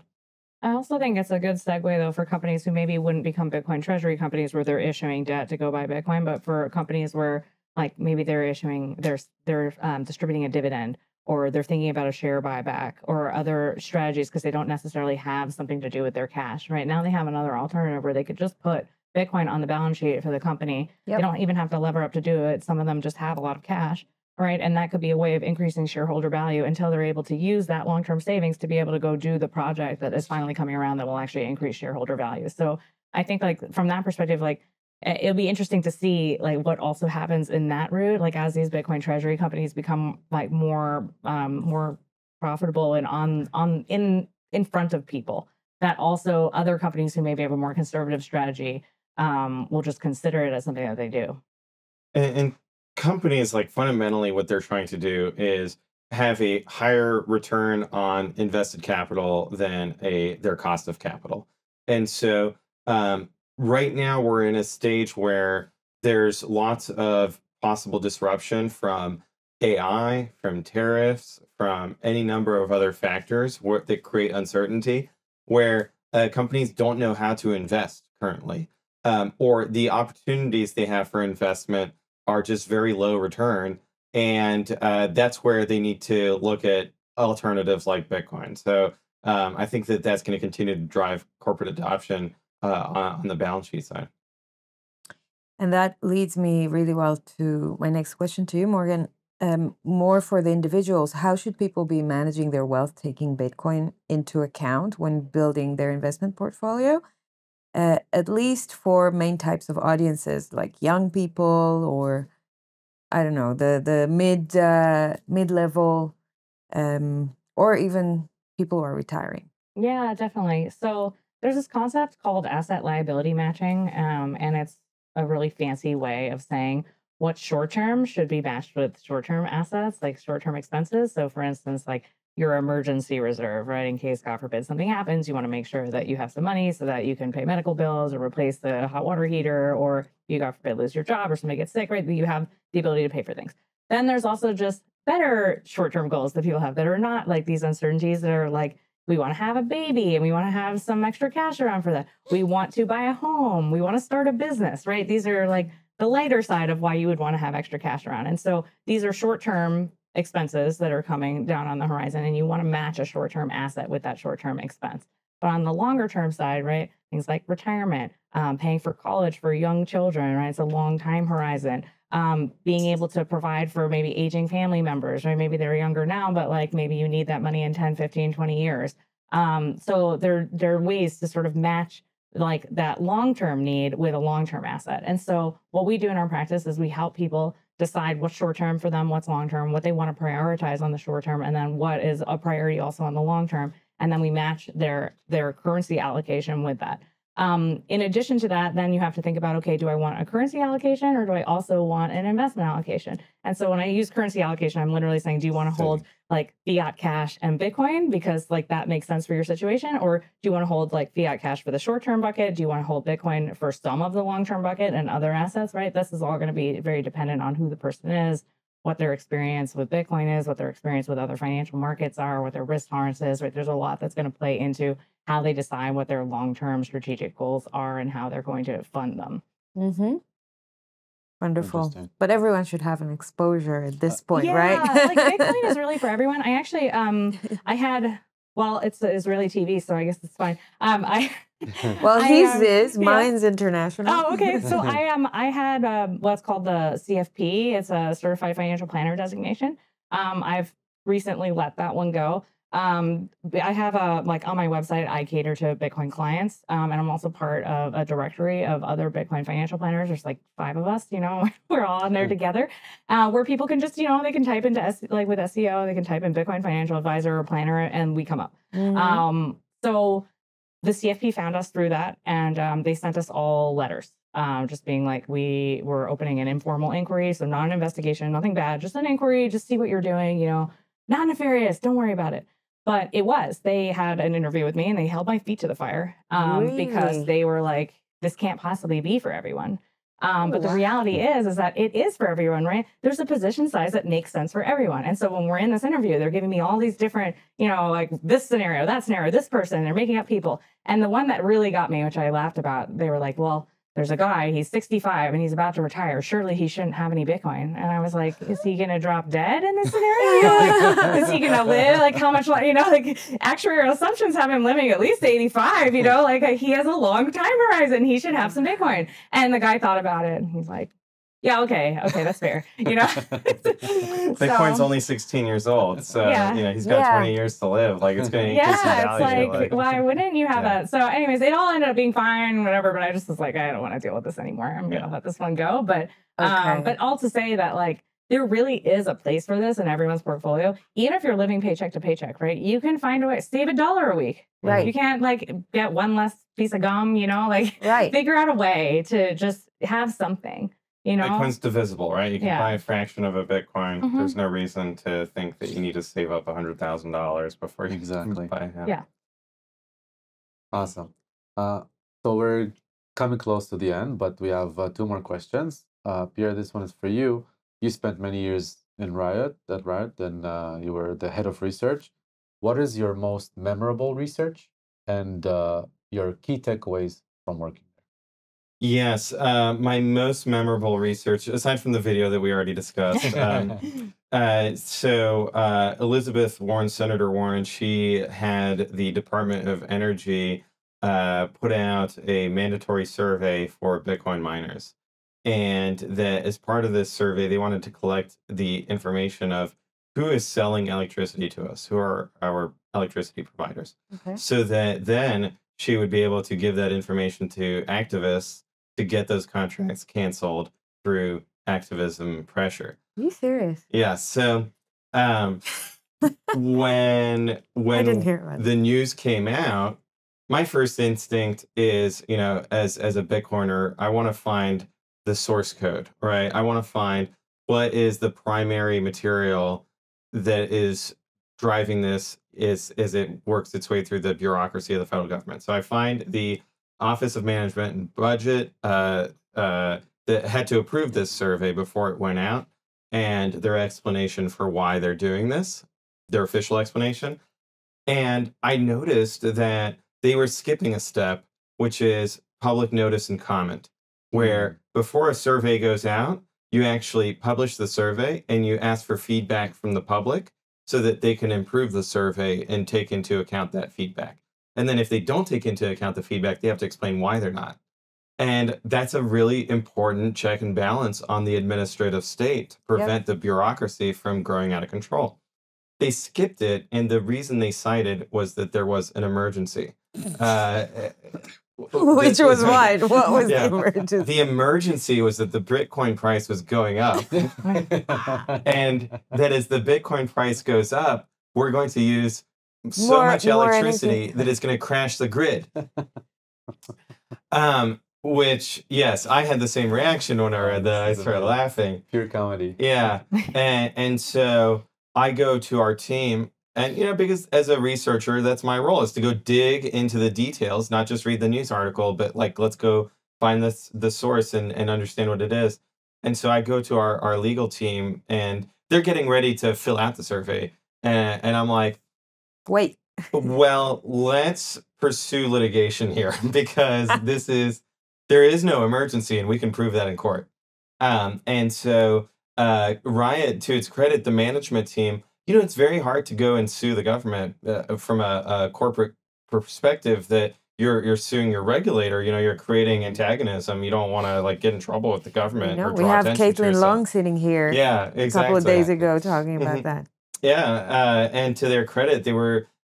I also think it's a good segue, though, for companies who maybe wouldn't become Bitcoin treasury companies where they're issuing debt to go buy Bitcoin, but for companies where, like, maybe they're distributing a dividend, or they're thinking about a share buyback or other strategies because they don't necessarily have something to do with their cash. Right now, they have another alternative where they could just put Bitcoin on the balance sheet for the company. Yep. They don't even have to lever up to do it. Some of them just have a lot of cash. Right. And that could be a way of increasing shareholder value until they're able to use that long-term savings to be able to go do the project that is finally coming around that will actually increase shareholder value. So I think, like, from that perspective, like, it'll be interesting to see, like, what also happens in that route, like, as these Bitcoin treasury companies become, like, more profitable and in front of people, that also other companies who maybe have a more conservative strategy will just consider it as something that they do. And companies, like, fundamentally what they're trying to do is have a higher return on invested capital than their cost of capital. And so right now we're in a stage where there's lots of possible disruption from AI, from tariffs, from any number of other factors that create uncertainty, where companies don't know how to invest currently, or the opportunities they have for investment are just very low return. And that's where they need to look at alternatives like Bitcoin. So I think that that's going to continue to drive corporate adoption on the balance sheet side. And that leads me really well to my next question to you, Morgan. More for the individuals, how should people be managing their wealth, taking Bitcoin into account when building their investment portfolio? At least for main types of audiences like young people, or I don't know, the mid-level, or even people who are retiring. Yeah, definitely. So there's this concept called asset liability matching, and it's a really fancy way of saying what short-term should be matched with short-term assets, like short-term expenses. So for instance, like your emergency reserve, right? In case, God forbid, something happens, you want to make sure that you have some money so that you can pay medical bills or replace the hot water heater, or you, God forbid, lose your job or somebody gets sick, right? That you have the ability to pay for things. Then there's also just better short-term goals that people have that are not like these uncertainties that are like, we want to have a baby and we want to have some extra cash around for that. We want to buy a home. We want to start a business, right? These are like the lighter side of why you would want to have extra cash around. And so these are short-term expenses that are coming down on the horizon, and you want to match a short-term asset with that short-term expense. But on the longer-term side, right, things like retirement, paying for college for young children, right? It's a long time horizon. Being able to provide for maybe aging family members, right? Maybe they're younger now, but like maybe you need that money in 10, 15, 20 years. So there are ways to sort of match like that long-term need with a long-term asset. And so what we do in our practice is we help people decide what's short-term for them, what's long-term, what they want to prioritize on the short-term, and then what is a priority also on the long-term. And then we match their currency allocation with that. In addition to that, then you have to think about, okay, do I want a currency allocation or do I also want an investment allocation? And so when I use currency allocation, I'm literally saying, do you want to hold like fiat cash and Bitcoin because like that makes sense for your situation? Or do you want to hold like fiat cash for the short-term bucket? Do you want to hold Bitcoin for some of the long-term bucket and other assets, right? This is all going to be very dependent on who the person is, what their experience with Bitcoin is, what their experience with other financial markets are, what their risk tolerance is, right? There's a lot that's going to play into how they decide what their long-term strategic goals are and how they're going to fund them. Mm-hmm. Wonderful. But everyone should have an exposure at this point, right? Like Bitcoin is really for everyone. I actually, I had, well, it's Israeli TV, so I guess it's fine. Well, his is, mine's international. Oh, okay. So I had what's called the CFP. It's a Certified Financial Planner designation. I've recently let that one go. I have like on my website, I cater to Bitcoin clients. And I'm also part of a directory of other Bitcoin financial planners. There's like 5 of us, you know, we're all on there together, where people can just, you know, they can type into like with SEO, they can type in Bitcoin financial advisor or planner and we come up. So the CFP found us through that, and they sent us all letters, just being like, we were opening an informal inquiry, so not an investigation, nothing bad, just an inquiry, just see what you're doing, you know, not nefarious, don't worry about it. But it was. They had an interview with me, and they held my feet to the fire because they were like, this can't possibly be for everyone. But the reality is that it is for everyone, right? There's a position size that makes sense for everyone. And so when we're in this interview, they're giving me all these different, you know, like this scenario, that scenario, this person, they're making up people. And the one that really got me, which I laughed about, they were like, well, there's a guy, he's 65 and he's about to retire. Surely he shouldn't have any Bitcoin. And I was like, is he going to drop dead in this scenario? Is he going to live? Like how much, you know, like actuarial assumptions have him living at least 85, you know, like he has a long time horizon. He should have some Bitcoin. And the guy thought about it and he's like, yeah, okay, that's fair. You know, Bitcoin's only 16 years old, so you know he's got 20 years to live. Like it's going to increase in value. It's like, why wouldn't you have that? So, anyways, it all ended up being fine, whatever. But I just was like, I don't want to deal with this anymore. I'm gonna let this one go. But all to say that like there really is a place for this in everyone's portfolio, even if you're living paycheck to paycheck, right? You can find a way, save $1 a week. Right. You can't like get one less piece of gum, you know, like figure out a way to just have something. You know? Bitcoin's divisible, right? You can buy a fraction of a Bitcoin. There's no reason to think that you need to save up $100,000 before you buy it. Yeah. Awesome. So we're coming close to the end, but we have 2 more questions. Pierre, this one is for you. You spent many years in Riot, and you were the head of research. What is your most memorable research and your key takeaways from working? Yes, my most memorable research, aside from the video that we already discussed. Elizabeth Warren, Senator Warren, she had the Department of Energy put out a mandatory survey for Bitcoin miners. And that as part of this survey, they wanted to collect the information of who is selling electricity to us, who are our electricity providers. So that then she would be able to give that information to activists to get those contracts canceled through activism pressure. Are you serious? Yeah. So when the news came out, my first instinct is, you know, as a Bitcoiner, I want to find the source code, right? I want to find what is the primary material that is driving this is it works its way through the bureaucracy of the federal government. So I find the Office of Management and Budget that had to approve this survey before it went out, and their explanation for why they're doing this, their official explanation. And I noticed that they were skipping a step, which is public notice and comment, where before a survey goes out, you actually publish the survey and you ask for feedback from the public so that they can improve the survey and take into account that feedback. And then if they don't take into account the feedback, they have to explain why they're not. And that's a really important check and balance on the administrative state to prevent the bureaucracy from growing out of control. They skipped it, and the reason they cited was that there was an emergency. Which was what? What was the emergency? The emergency was that the Bitcoin price was going up. And that as the Bitcoin price goes up, we're going to use so much electricity that it's going to crash the grid. Which, yes, I had the same reaction when I read that. I started laughing. Pure comedy. Yeah. And so I go to our team, and, you know, because as a researcher, that's my role, is to go dig into the details, not just read the news article, but like, let's go find the source and understand what it is. And so I go to our legal team, and they're getting ready to fill out the survey. And I'm like, wait, well, let's pursue litigation here, because there is no emergency, and we can prove that in court. And so Riot, to its credit, the management team, you know, it's very hard to go and sue the government from a corporate perspective, that you're suing your regulator. You know, you're creating antagonism. You don't want to like get in trouble with the government. Or we draw have attention to Caitlin yourself. Long sitting here. Yeah, exactly. A couple of days ago talking about that. Yeah, and to their credit,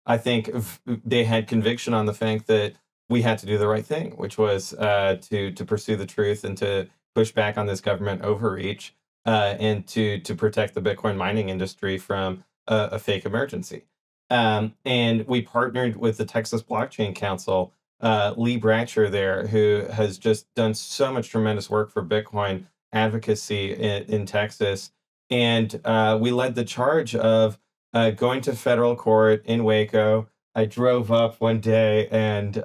I think they had conviction on the fact that we had to do the right thing, which was to pursue the truth and to push back on this government overreach, and to protect the Bitcoin mining industry from a fake emergency. And we partnered with the Texas Blockchain Council, Lee Bratcher there, who has just done so much tremendous work for Bitcoin advocacy in Texas. And we led the charge of going to federal court in Waco. I drove up one day, and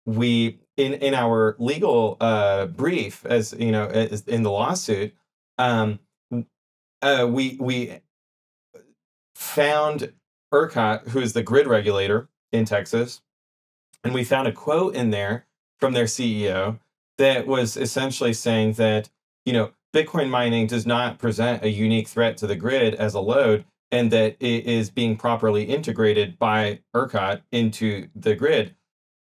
we, in our legal brief, as you know, as in the lawsuit, we found ERCOT, who is the grid regulator in Texas, and we found a quote in there from their CEO that was essentially saying that, you know, Bitcoin mining does not present a unique threat to the grid as a load, and that it is being properly integrated by ERCOT into the grid.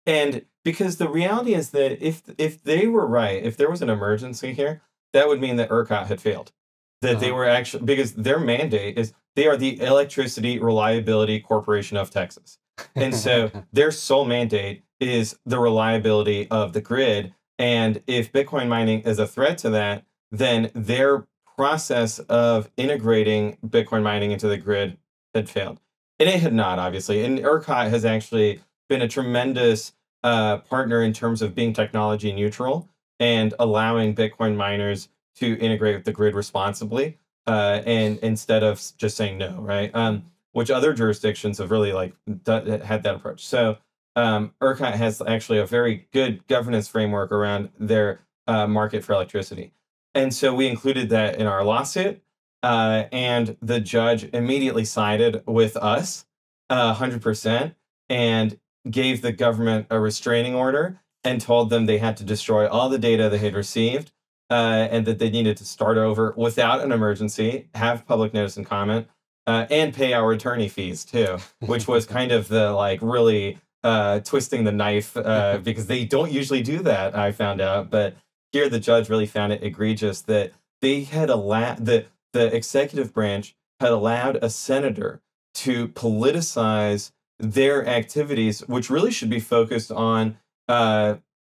And because the reality is that if they were right, if there was an emergency here, that would mean that ERCOT had failed. That they were actually, because their mandate is, they are the Electricity Reliability Corporation of Texas. And so their sole mandate is the reliability of the grid. And if Bitcoin mining is a threat to that, then their process of integrating Bitcoin mining into the grid had failed. And it had not, obviously. And ERCOT has actually been a tremendous partner in terms of being technology neutral and allowing Bitcoin miners to integrate with the grid responsibly, and instead of just saying no, right? Which other jurisdictions have really had that approach. So ERCOT has actually a very good governance framework around their market for electricity. And so we included that in our lawsuit, and the judge immediately sided with us 100% and gave the government a restraining order and told them they had to destroy all the data they had received, and that they needed to start over without an emergency, have public notice and comment, and pay our attorney fees too, which was kind of the really twisting the knife, because they don't usually do that, I found out. But here the judge really found it egregious that they had allowed, the executive branch had allowed a senator to politicize their activities, which really should be focused on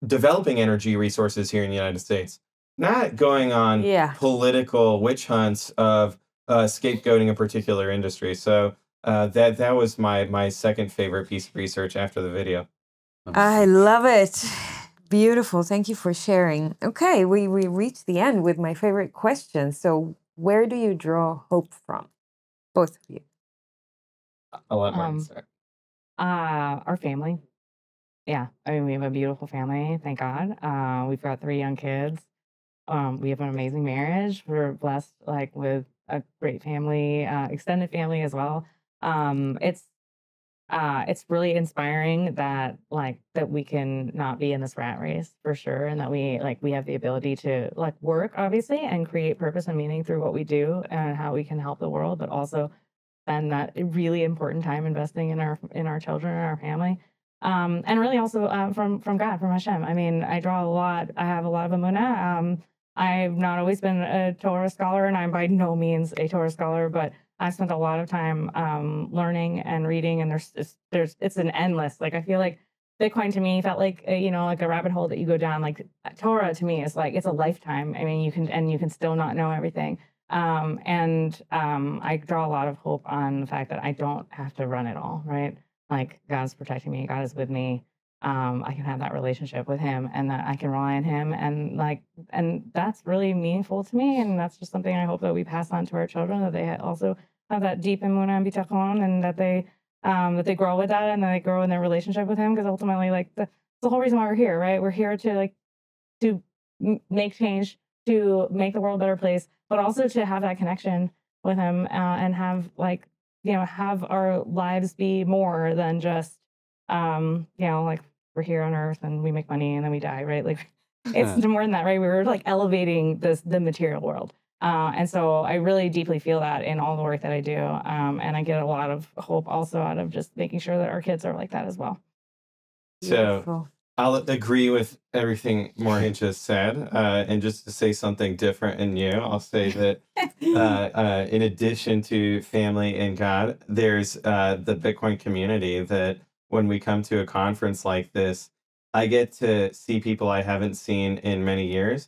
developing energy resources here in the United States, not going on political witch hunts of scapegoating a particular industry. So that was my second favorite piece of research after the video. I love it. Beautiful. Thank you for sharing. Okay, we reached the end with my favorite question. So where do you draw hope from? Both of you. I'll let Martin Um, start. our family. Yeah, I mean, we have a beautiful family, thank God. We've got 3 young kids. We have an amazing marriage. We're blessed, like, with a great family, extended family as well. Um, it's it's really inspiring that, like, that we can not be in this rat race for sure, and that we have the ability to, like, work obviously and create purpose and meaning through what we do and how we can help the world, but also spend that really important time investing in our children and our family. And really also from God, from Hashem. I mean, I have a lot of Amunah. I've not always been a Torah scholar, and I'm by no means a Torah scholar, but I've spent a lot of time learning and reading, and it's an endless, like, I feel like Bitcoin to me felt like like a rabbit hole that you go down. Like, Torah to me is like, it's a lifetime. I mean, you can still not know everything. I draw a lot of hope on the fact that I don't have to run it all, right? Like, God's protecting me, God is with me. I can have that relationship with him, and that I can rely on him, and that's really meaningful to me, and that's just something I hope that we pass on to our children, that they also have that deep emunah and bitachon, and that they grow with that, and that they grow in their relationship with him, because ultimately, like, the whole reason why we're here, right? We're here to, like, to make change, to make the world a better place, but also to have that connection with him, and have, like, have our lives be more than just like, we're here on earth and we make money and then we die, right? Like, it's more than that, right? We were, like, elevating the material world. And so I really deeply feel that in all the work that I do. And I get a lot of hope also out of just making sure that our kids are like that as well. So Beautiful. I'll agree with everything Morgan just said. And just to say something different in you, I'll say that in addition to family and God, there's the Bitcoin community that when we come to a conference like this, I get to see people I haven't seen in many years,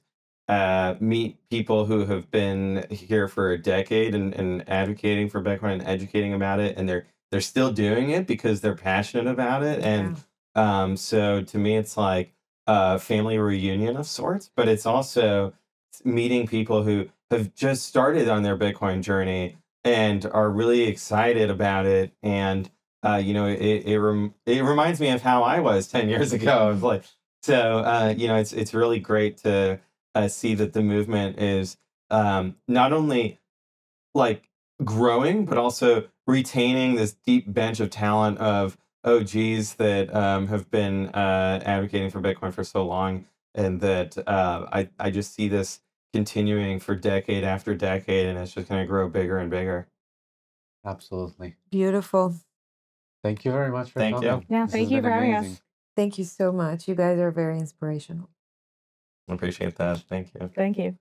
meet people who have been here for a decade and advocating for Bitcoin and educating about it, and they're still doing it because they're passionate about it. And so to me, it's like a family reunion of sorts, but it's also meeting people who have just started on their Bitcoin journey and are really excited about it. And it reminds me of how I was 10 years ago. Of like, so it's really great to see that the movement is not only, like, growing, but also retaining this deep bench of talent of OGs that have been advocating for Bitcoin for so long, and that I just see this continuing for decade after decade, and it's just going to grow bigger and bigger. Absolutely. Beautiful. Thank you very much for Thank coming. you. Yeah, This thank has you been for having amazing. us. Thank you so much. You guys are very inspirational. I appreciate that. Thank you. Thank you.